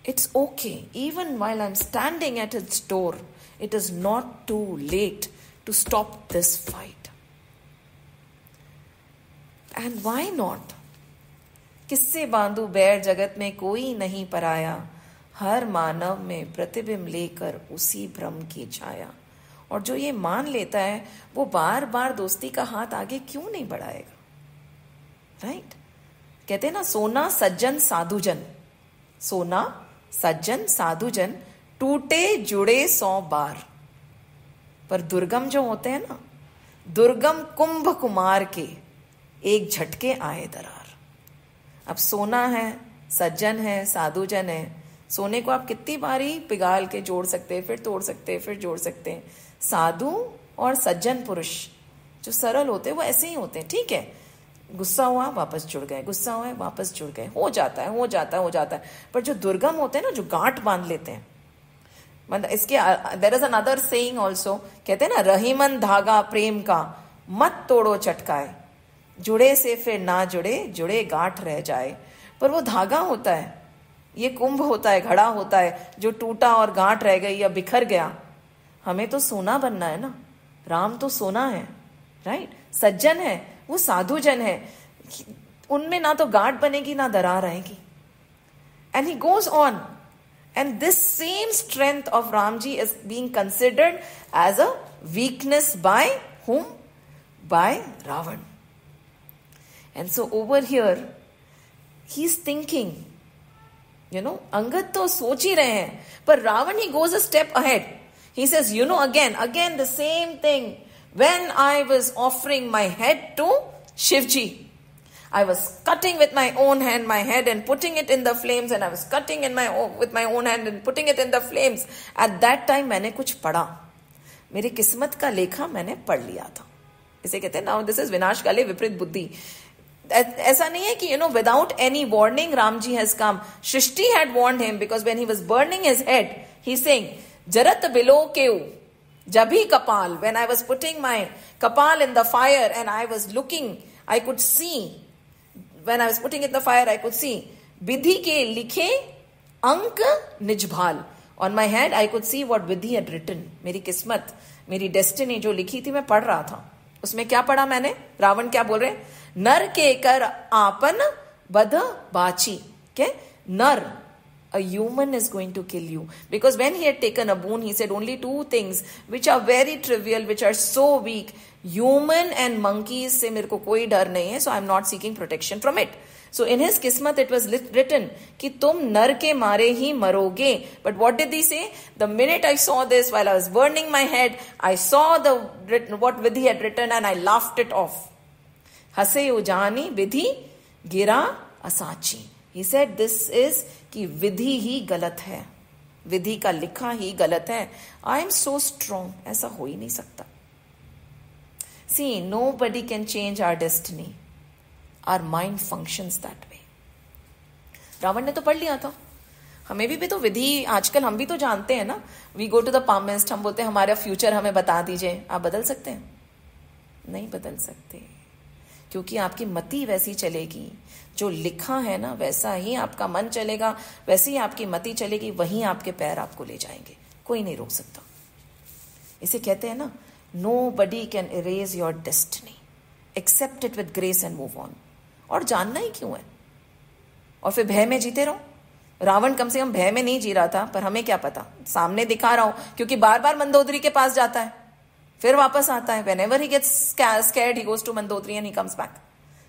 It's okay. Even while I'm standing at its door, it is not too late to stop this fight. And why not? किससे बांधू बैर जगत में कोई नहीं पराया, हर मानव में प्रतिबिंब लेकर उसी भ्रम की छाया। और जो ये मान लेता है वो बार बार दोस्ती का हाथ आगे क्यों नहीं बढ़ाएगा? राइट? कहते हैं ना, सोना सज्जन साधुजन, सोना सज्जन साधुजन टूटे जुड़े 100 बार। पर दुर्गम जो होते हैं ना, दुर्गम कुंभ कुमार के एक झटके आए दरार। अब सोना है, सज्जन है, साधुजन है, सोने को आप कितनी बारी पिघाल के जोड़ सकते हैं, फिर तोड़ सकते हैं, फिर जोड़ सकते हैं। साधु और सज्जन पुरुष जो सरल होते हैं वो ऐसे ही होते हैं। ठीक है, गुस्सा हुआ वापस जुड़ गए, गुस्सा हुआ वापस जुड़ गए, हो जाता है, हो जाता है, हो जाता है। पर जो दुर्गम होते हैं ना, जो गांठ बांध लेते हैं, मतलब इसके there is another saying also, कहते हैं ना, रहीमन धागा प्रेम का मत तोड़ो चटकाए, जुड़े से फिर ना जुड़े, जुड़े गांठ रह जाए। पर वो धागा होता है, ये कुंभ होता है, घड़ा होता है, जो टूटा और गांठ रह गई या बिखर गया। हमें तो सोना बनना है ना, राम तो सोना है, राइट? सज्जन है, वो साधुजन है, उनमें ना तो गांठ बनेगी ना दरार आएगी। And he goes on, and this same strength of Ram ji is being considered as a weakness by whom? By Ravan. And so over here he's thinking, you know, Angad to soch hi rahe hain, but Ravan he goes a step ahead. He says, you know, again the same thing. When I was offering my head to Shivji, I was cutting with my own hand my head and putting it in the flames, and I was cutting with my own hand and putting it in the flames. At that time मैंने कुछ पढ़ा, मेरी किस्मत का लेखा मैंने पढ़ लिया था। इसे कहते हैं नाउ दिस इज विनाश काले विपरीत बुद्धि। ऐसा नहीं है कि you know without any warning Ram ji has come. Shrishti had warned him because when he was burning his head, he's saying, Jarat bilo keu, jabhi kapal, when I was putting my kapal in the fire and I was looking, I could see, when I was putting it in the fire, I could see, Vidhi ke likhe ank nijbhal. On my head, I could see what Vidhi had written. मेरी किस्मत, मेरी destiny जो लिखी थी मैं पढ़ रहा था। उसमें क्या पढ़ा मैंने? रावण क्या बोल रहे? नर के कर आपन बध बाची। के नर, a human is going to kill you. Because when he had taken a boon, he said only two things which are very trivial, which are so weak. Human and monkeys से मेरे को कोई डर नहीं है, so I'm not seeking protection from it. So in his kismat it was written कि तुम नर के मारे ही मरोगे. But what did he say? The minute I saw this, while I was burning my head, I saw what Vidhi had written and I laughed it off. हसे उजानी विधि गिरा असाची. He said this is कि विधि ही गलत है, विधि का लिखा ही गलत है. I am so strong. ऐसा हो ही नहीं सकता. See, nobody can change our destiny. Our mind functions that way. Ravan ने तो पढ़ लिया था. हमें भी तो विधि आजकल हम भी तो जानते हैं ना. We go to the palmist, हम बोलते हैं हमारा फ्यूचर हमें बता दीजिए. आप बदल सकते हैं? नहीं बदल सकते, क्योंकि आपकी मति वैसी चलेगी. जो लिखा है ना वैसा ही आपका मन चलेगा, वैसे ही आपकी मति चलेगी, वहीं आपके पैर आपको ले जाएंगे. कोई नहीं रोक सकता. इसे कहते हैं ना, nobody can erase your destiny. Accept it with grace and move on. और जानना ही क्यों है? और फिर भय में जीते रहो. रावण कम से कम भय में नहीं जी रहा था, पर हमें क्या पता, सामने दिखा रहा हूं, क्योंकि बार बार मंदोदरी के पास जाता है, फिर वापस आता है. Whenever he gets scared, he goes to Mandodari and he comes back.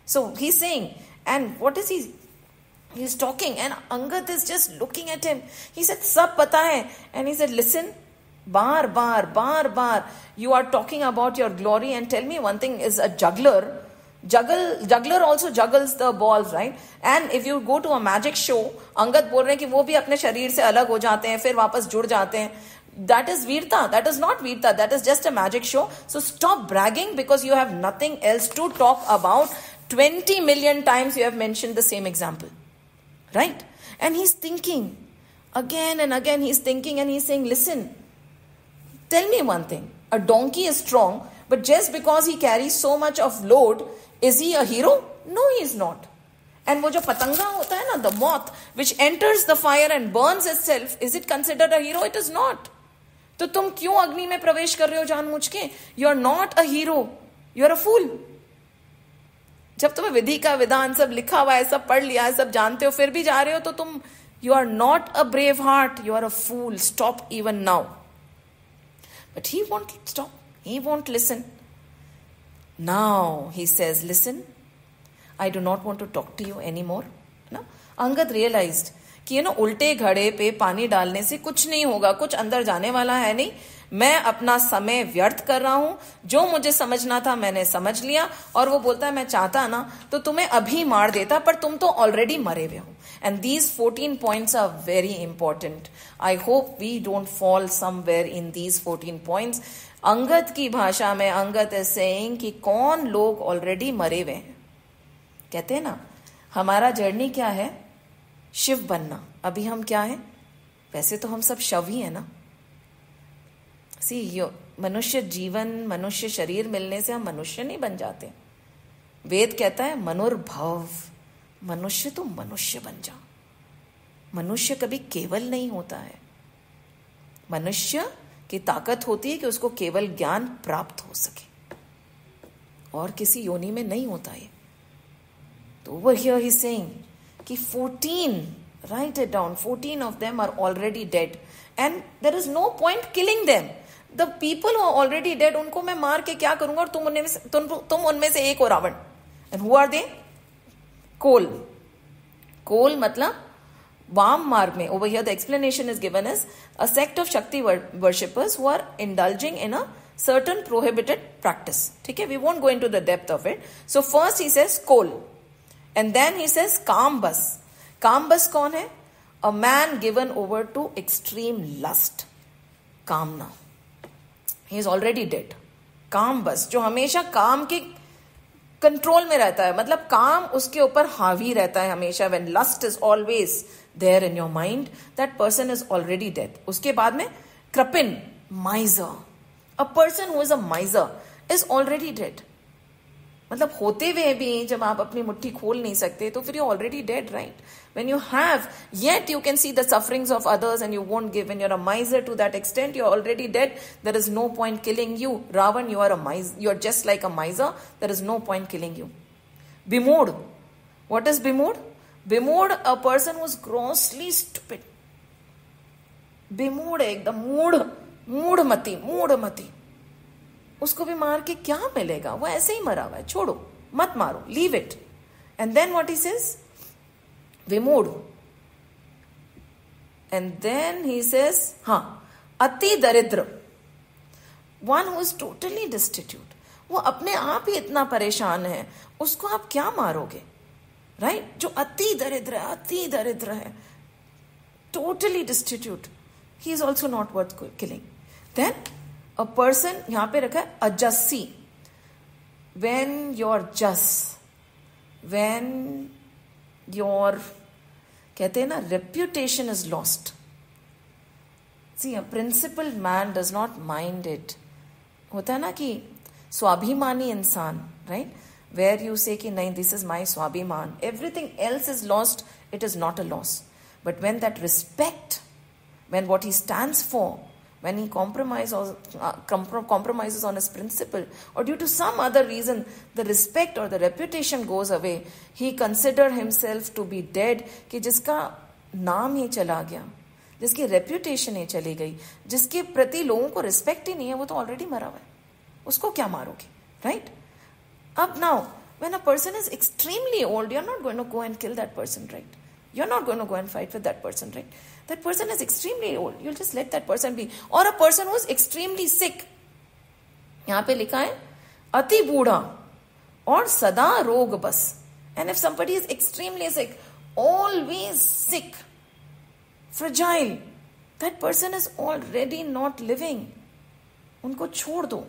So he's saying, and what is he? He's talking, and Angad is just looking at him. He said, "सब पता है," and he said, "Listen, bar bar, you are talking about your glory, and tell me one thing: is a juggler also juggles the balls, right? And if you go to a magic show, Angad बोल रहे हैं कि वो भी अपने शरीर से अलग हो जाते हैं, फिर वापस जुड़ जाते हैं. That is Veerta. That is not Veerta. That is just a magic show. So stop bragging because you have nothing else to talk about. 20 million times you have mentioned the same example. Right? And he's thinking. Again and again he's thinking and he's saying, listen, tell me one thing. A donkey is strong, but just because he carries so much of load, is he a hero? No, he is not. And वो जो पतंगा होता है ना, the moth, which enters the fire and burns itself, is it considered a hero? It is not. तो तुम क्यों अग्नि में प्रवेश कर रहे हो जानबूझ के? You are not a hero. You are a fool. जब तुम्हें विधि का विधान सब लिखा हुआ है, सब पढ़ लिया है, सब जानते हो, फिर भी जा रहे हो, तो तुम you are not a brave heart, you are a fool. Stop even now. But he won't stop, he won't listen. Now he says, listen, I do not want to talk to you anymore. ना Angad realized कि उल्टे घड़े पे पानी डालने से कुछ नहीं होगा, कुछ अंदर जाने वाला है नहीं. मैं अपना समय व्यर्थ कर रहा हूं. जो मुझे समझना था मैंने समझ लिया. और वो बोलता है मैं चाहता ना तो तुम्हें अभी मार देता, पर तुम तो ऑलरेडी मरे हुए हो. And these 14 points are very important. I hope we don't fall somewhere in these 14 points. Angad की भाषा में अंगद इज सेइंग कि कौन लोग ऑलरेडी मरे हुए हैं. कहते हैं ना, हमारा जर्नी क्या है, शिव बनना. अभी हम क्या है, वैसे तो हम सब शव ही है ना. सी मनुष्य जीवन, मनुष्य शरीर मिलने से हम मनुष्य नहीं बन जाते. वेद कहता है मनुर्भव, मनुष्य तो मनुष्य बन जा. मनुष्य कभी केवल नहीं होता है. मनुष्य की ताकत होती है कि उसको केवल ज्ञान प्राप्त हो सके, और किसी योनि में नहीं होता है. तो over here he's saying कि 14, write it down, 14 of them are already dead and there is no point killing them. The people who are already dead, उनको मैं मार के क्या करूंगा, और तुम उनमें से एक हो Ravan. And who are they? कोल. कोल मतलब वाम मार्ग में. Over here the explanation is given as a sect of Shakti worshippers who are indulging in a certain prohibited practice. ठीक है, we won't go into the depth of it. So first he says coal. And then he says Kambas. Kambas कौन है? A man given over to extreme lust. कामना. He is already dead. Kambas, जो हमेशा काम के control में रहता है, मतलब काम उसके ऊपर हावी रहता है हमेशा. When lust is always there in your mind, that person is already dead. उसके बाद में krapin, miser. A person who is a miser is already dead. मतलब होते हुए भी जब आप अपनी मुट्ठी खोल नहीं सकते तो फिर you already dead, right. When you have yet you can see the sufferings of others and you won't give. When you are a miser to that extent, you are already dead. There is no point killing you. Ravan, you are a miser, you are just like a miser. There is no point killing you. Bimud. What is Bimud? Bimud, a person who is grossly stupid. Bimud है एकदम मूढ़मती. उसको भी मार के क्या मिलेगा, वो ऐसे ही मरा हुआ है. छोड़ो, मत मारो, leave it. And then what he says, विमूढ़. एंड देन ही सेज, हाँ, अति दरिद्र. One who is totally destitute. वो अपने आप ही इतना परेशान है, उसको आप क्या मारोगे, राइट. जो अति दरिद्र है, totally destitute, he is also not worth killing. Then a person, यहां पे रखा है अजस्सी. when you're just, when your कहते हैं ना reputation is lost. see, a principled man does not mind it. होता है ना कि स्वाभिमानी इंसान, right, where you say कि नहीं, this is my स्वाभिमान, everything else is lost, it is not a loss. But when that respect, when what he stands for, when he compromises on his principle, or due to some other reason the respect or the reputation goes away, he consider himself to be dead. कि जिसका नाम ही चला गया, जिसकी reputation ही चली गई, जिसके प्रति लोगों को रिस्पेक्ट ही नहीं है, वो तो ऑलरेडी मरा हुआ है. उसको क्या मारोगे, राइट. अब now when a person is extremely old, you're not going to go and kill that person, right? You're not going to go and fight with that person, right? That person is extremely old. You'll just let that person be. Or a person who is extremely sick. यहाँ पे लिखा है अति बूढ़ा और सदा रोग बस. And if somebody is extremely sick, always sick, fragile, that person is already not living. उनको छोड़ दो,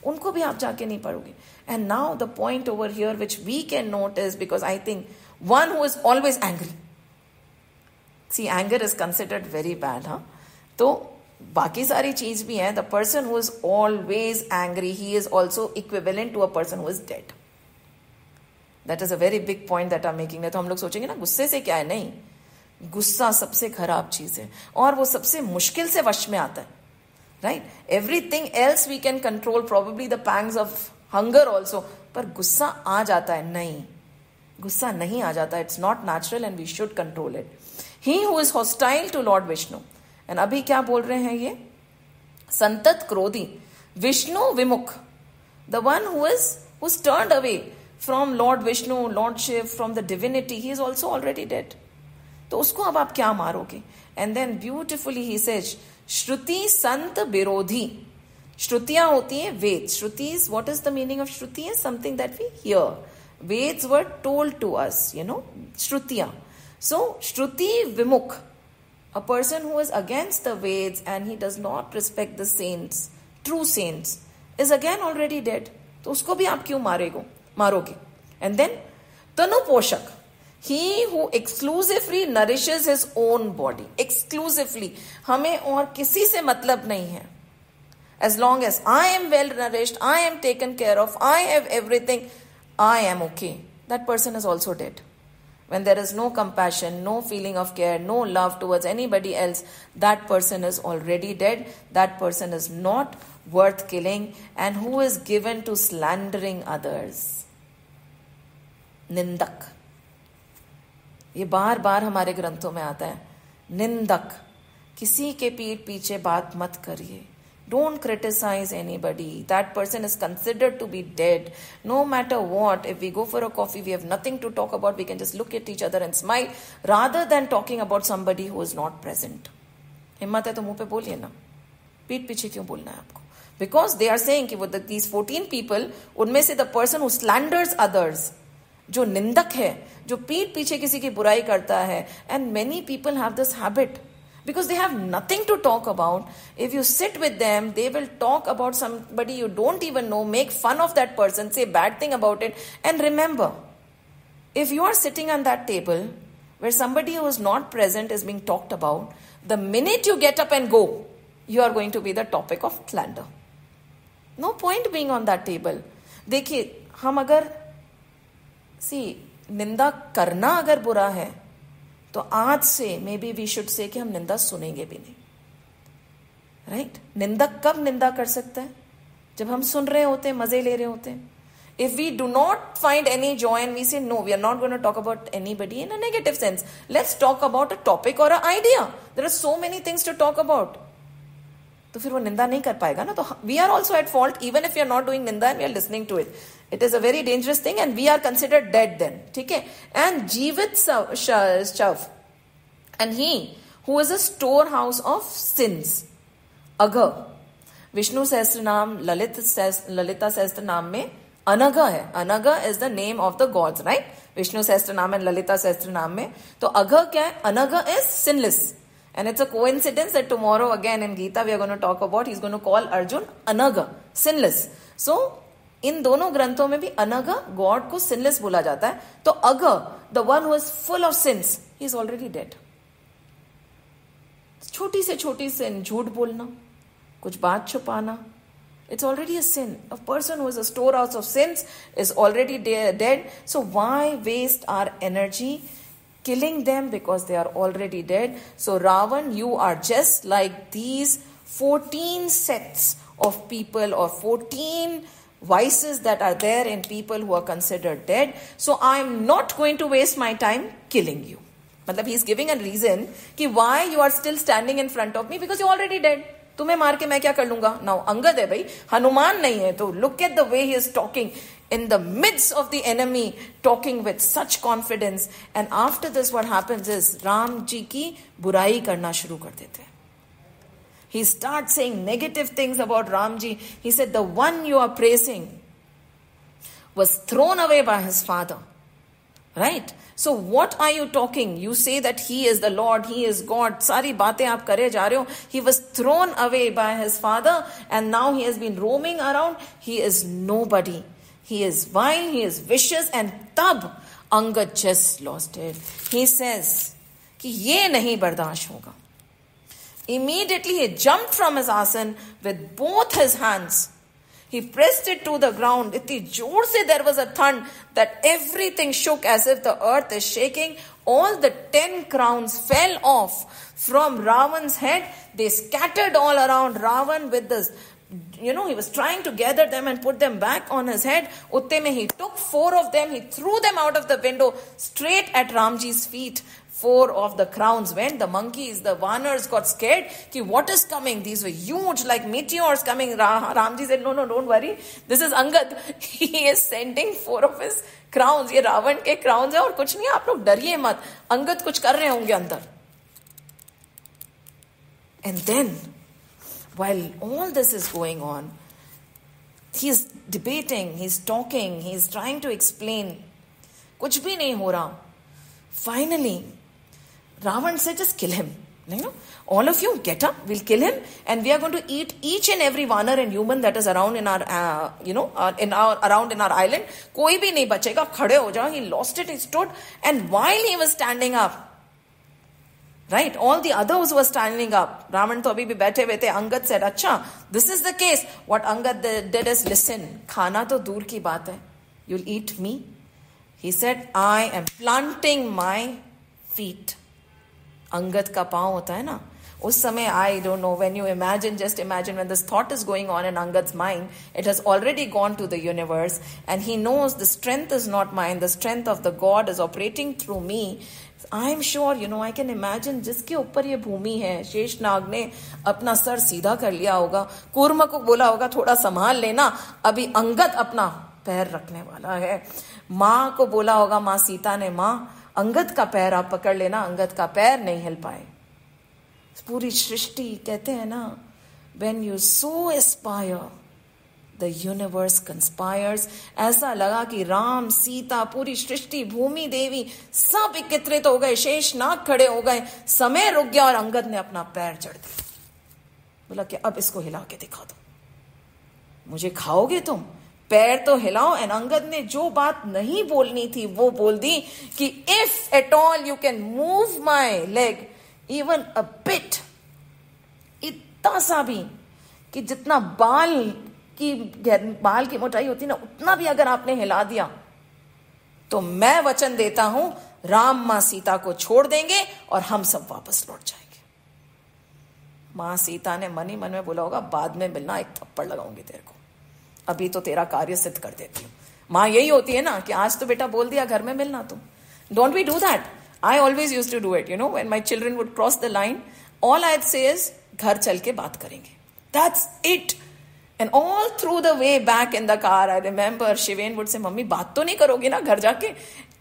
उनको भी आप जाके नहीं पढ़ोगे. And now the point over here which we can note is, because I think one who is always angry. See, anger is considered very bad, huh? तो बाकी सारी चीज भी है. The person who is always angry, he is also equivalent to a person who is dead. That is a very big point that I'm making. नहीं तो हम लोग सोचेंगे ना गुस्से से क्या है. नहीं, गुस्सा सबसे खराब चीज है और वो सबसे मुश्किल से वश में आता है, right? Everything else we can control, probably the pangs of hunger also, पर गुस्सा आ जाता है. नहीं, गुस्सा नहीं आ जाता. It's not natural and we should control it. He who is hostile to lord Vishnu. And अभी क्या बोल रहे हैं ये? संतत क्रोधी, विष्णु विमुख, the one who's turned away from Lord Vishnu, Lord Shiv, from the divinity, he is also already dead. तो उसको अब आप क्या मारोगे? And then beautifully he says, श्रुति संत विरोधी. श्रुतियां होती हैं वेद. श्रुतिस, what is the meaning of Shruti? Is something that we hear. Veds were told to us, श्रुतियां. So श्रुति विमुख, a person who is against the Veds and he does not respect the saints, true saints, is again already dead. तो उसको भी आप क्यों मारोगे? And then तनु पोषक, he who exclusively nourishes his own body. Exclusively, हमें और किसी से मतलब नहीं है. As long as I am well nourished, I am taken care of, I have everything, I am okay. That person is also dead. When there is no compassion, no feeling of care, no love towards anybody else, that person is already dead. That person is not worth killing. And who is given to slandering others? निंदक. ये बार बार हमारे ग्रंथों में आता है. निंदक. किसी के पीठ पीछे बात मत करिए. Don't criticize anybody. That person is considered to be dead. No matter what, if we go for a coffee, we have nothing to talk about. We can just look at each other and smile rather than talking about somebody who is not present. हिम्मत है तो मुंह पे बोलिए ना. पीठ पीछे क्यों बोलना है आपको? Because they are saying कि वो these 14 people, उनमें से the person who slanders others, जो निंदक है, जो पीठ पीछे किसी की बुराई करता है, and many people have this habit. Because they have nothing to talk about. If you sit with them, they will talk about somebody you don't even know, make fun of that person, say bad thing about it. And remember, if you are sitting on that table where somebody who is not present is being talked about, the minute you get up and go, you are going to be the topic of slander. No point being on that table. देखिए, हम अगर निंदा करना अगर बुरा है, तो आज से may be we should say कि हम निंदा सुनेंगे भी नहीं. राइट? निंदक कब निंदा कर सकता है? जब हम सुन रहे होते हैं, मजे ले रहे होते हैं. If we do not find any joy and we say no, we are not going to talk about anybody in a negative sense. Let's talk about a topic or an idea. There are so many things to talk about. तो फिर वो निंदा नहीं कर पाएगा ना. तो we are also at fault even if we are not doing निंदा and we are listening to it. It is a very dangerous thing and we are considered dead then. ठीक है? And जीवित शव, and he who is a storehouse of sins. अघ. विष्णु सहस्त्र नाम, ललिता सहस्त्र नाम में अनघ है. अनघ is the name of the gods, right? Vishnu सहस्त्र नाम and ललिता सहस्त्र नाम में. तो अघ क्या है? अनघ is sinless. And it's a coincidence that tomorrow again in Gita we are going to talk about, he's going to call Arjun Anagha, sinless. So, इन दोनों ग्रंथों में भी अनघ गॉड को sinless बोला जाता है. तो अघ, the one who is full of sins, he is already dead. छोटी से छोटी sin, झूठ बोलना, कुछ बात छुपाना, it's already a sin. A person who is a storehouse of sins is already dead. So why waste our energy killing them because they are already dead? So Ravan, you are just like these 14 sets of people or 14 vices that are there in people who are considered dead. So I am not going to waste my time killing you. मतलब he is giving a reason कि why you are still standing in front of me, because you are already dead. तुम्हें मार के मैं क्या कर लूंगा? Now Angad है भाई, हनुमान नहीं है. तो look at the way he is talking in the midst of the enemy, talking with such confidence. And after this what happens is Ram ji की बुराई करना शुरू कर देते हैं. He starts saying negative things about Ram ji. He said the one you are praising was thrown away by his father. Right? So what are you talking? You say that he is the Lord, he is God. सारी बातें आप करे जा रहे हो. He was thrown away by his father and now he has been roaming around. He is nobody. He is vile, he is vicious, and तब Angad just lost it. He says कि ये नहीं बर्दाश्त होगा. Immediately he jumped from his asan with both his hands. He pressed it to the ground. इतनी जोर से there was a thud that everything shook as if the earth is shaking. All the 10 crowns fell off from Ravan's head. They scattered all around Ravan with this he was trying to gather them and put them back on his head. Utte mein he took 4 of them, he threw them out of the window straight at Ramji's feet. 4 of the crowns went. The monkeys, the Vanars got scared. Ki what is coming? These were huge, like meteors coming. Ramji said, no, don't worry. This is Angad. He is sending 4 of his crowns. ये रावण के crowns है और कुछ नहीं, आप लोग डरिए मत. अंगद कुछ कर रहे होंगे अंदर. And then, while all this is going on, he's debating, he's talking, he's trying to explain. कुछ भी नहीं हो रहा. Finally, Ravan said, just kill him. All of you get up, we'll kill him, and we are going to eat each and every Vanar and human that is around in our, around in our island. कोई भी नहीं बचेगा, खड़े हो जाओ. He lost it, he stood, and while he was standing up, right, all the others were standing up. Ravan to abhi bhi baithe हुए थे. Angad said, अच्छा, this is the case. What Angad did is, listen, खाना तो दूर की बात है. You'll eat me? He said, I am planting my feet. Angad का पाँव होता है ना, उस समय, I don't know, when you imagine, just imagine when this thought is going on in Angad's mind, it has already gone to the universe, and he knows the strength is not mine, the strength of the God is operating through me. I am sure, I can imagine, जिसके ऊपर ये भूमि है, शेषनाग ने अपना sir सीधा कर लिया होगा, कूर्म को बोला होगा थोड़ा संभाल लेना, अभी अंगद अपना पैर रखने वाला है. माँ को बोला होगा, माँ सीता ने, माँ अंगद का पैर आप पकड़ लेना, अंगद का पैर नहीं हिल पाए. पूरी सृष्टि, कहते हैं ना, when you so aspire, the universe conspires. ऐसा लगा कि राम, सीता, पूरी सृष्टि, भूमि देवी सब एकत्रित हो गए, शेषनाग खड़े हो गए, समय रुक गया और अंगद ने अपना पैर चढ़ दिया. बोला कि अब इसको हिला के दिखा दो, मुझे खाओगे तुम, पैर तो हिलाओ. एंड अंगद ने जो बात नहीं बोलनी थी वो बोल दी कि if at all you can move my leg even a bit, इतना सा भी, कि जितना बाल की मोटाई होती ना, उतना भी अगर आपने हिला दिया, तो मैं वचन देता हूं, राम मां सीता को छोड़ देंगे और हम सब वापस लौट जाएंगे. मां सीता ने मन ही मन में बोला होगा, बाद में मिलना, एक थप्पड़ लगाऊंगी तेरे को, अभी तो तेरा कार्य सिद्ध कर देती हूँ. माँ यही होती है ना, कि आज तो बेटा बोल दिया, घर में मिलना तुम. Don't we do that? I always use to do it. When my children would cross the line, all I say is, घर चल के बात करेंगे. That's it. And all through the way back in the car, I remember Shiven would say, मम्मी बात तो नहीं करोगी ना घर जाके?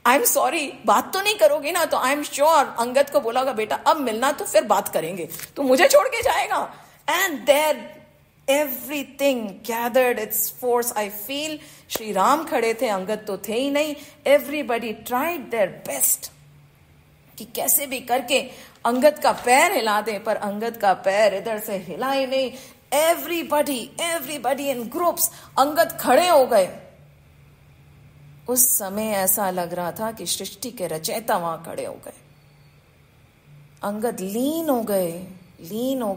आई एम सॉरी, बात तो नहीं करोगी ना? तो आई एम श्योर अंगद को बोला होगा, बेटा अब मिलना तो फिर बात करेंगे, तू मुझे छोड़ के जाएगा. And there everything gathered its force. I feel Shri Ram खड़े थे, अंगद तो थे ही नहीं. Everybody tried their best कि कैसे भी करके अंगद का पैर हिला दे, पर अंगद का पैर इधर से हिला ही नहीं. Everybody in groups, अंगद खड़े हो गए. उस समय ऐसा लग रहा था कि सृष्टि के रचयिता वहां खड़े हो गए. अंगद लीन हो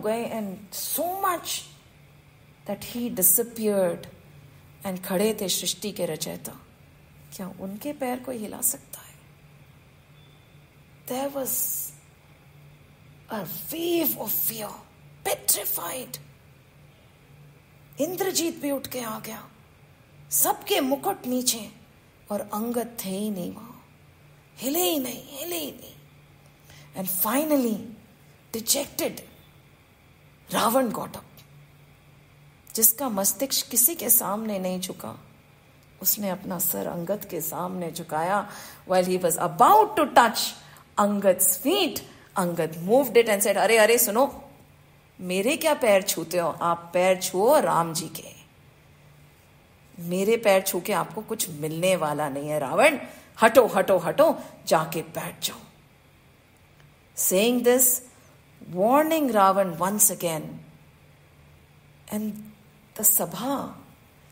गए and so much that he disappeared. and खड़े थे सृष्टि के रचयिता. क्या उनके पैर कोई हिला सकता है? There was a wave of fear, petrified. Indrajit भी उठ के आ गया, सबके मुकुट नीचे, और अंगद थे ही नहीं वहां, हिले ही नहीं. And finally, dejected, Ravan got up. जिसका मस्तिष्क किसी के सामने नहीं झुका, उसने अपना सर अंगद के सामने झुकाया. While he was about to touch Angad's feet, Angad moved it and said, अरे सुनो, मेरे क्या पैर छूते हो? आप पैर छुओ राम जी के, मेरे पैर छू के आपको कुछ मिलने वाला नहीं है. रावण, हटो, जाके बैठ जाओ. Saying this, warning Ravan once again. And the sabha,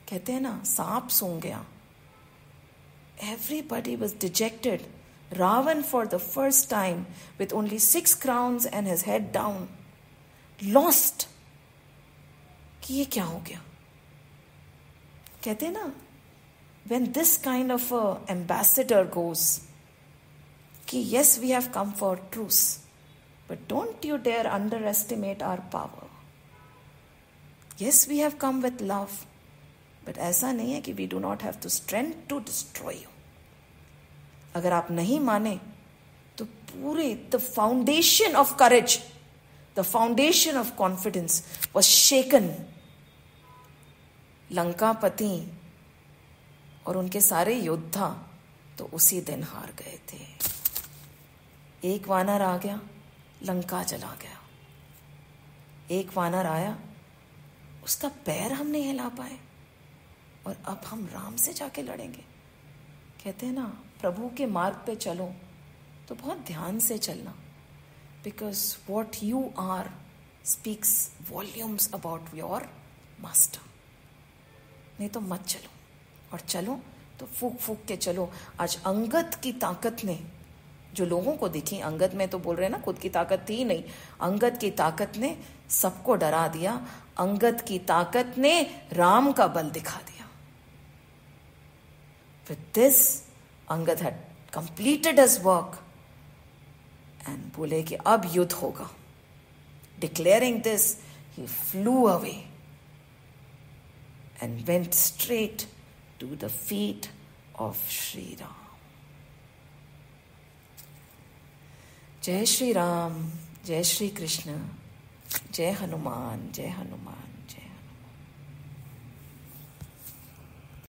कहते हैं ना, सांप सूंघ गया. Everybody was dejected. Ravan, for the first time, with only 6 crowns and his head down, lost. कि ये क्या हो गया? कहते हैं ना, when this kind of a ambassador goes, कि yes, we have come for truce, but don't you dare underestimate our power. Yes, we have come with love, but ऐसा नहीं है कि we do not have the strength to destroy you. अगर आप नहीं माने तो पूरे the foundation of courage, the foundation of confidence was shaken. लंकापति और उनके सारे योद्धा तो उसी दिन हार गए थे. एक वानर आ गया, लंका जला गया. एक वानर आया, उसका पैर हम नहीं हिला पाए, और अब हम राम से जाके लड़ेंगे. कहते हैं ना, प्रभु के मार्ग पे चलो तो बहुत ध्यान से चलना, because what you are speaks volumes about your master. नहीं तो मत चलो, और चलो तो फूक फूक के चलो. आज अंगद की ताकत ने, जो लोगों को दिखी, अंगद में तो बोल रहे हैं ना खुद की ताकत थी नहीं, अंगद की ताकत ने सबको डरा दिया. अंगद की ताकत ने राम का बल दिखा दिया. With this, Angad had completed his work and बोले कि अब युद्ध होगा. Declaring this, he flew away and went straight to the feet of Shri Ram. जय श्री राम, जय श्री कृष्ण, जय हनुमान, जय हनुमान, जय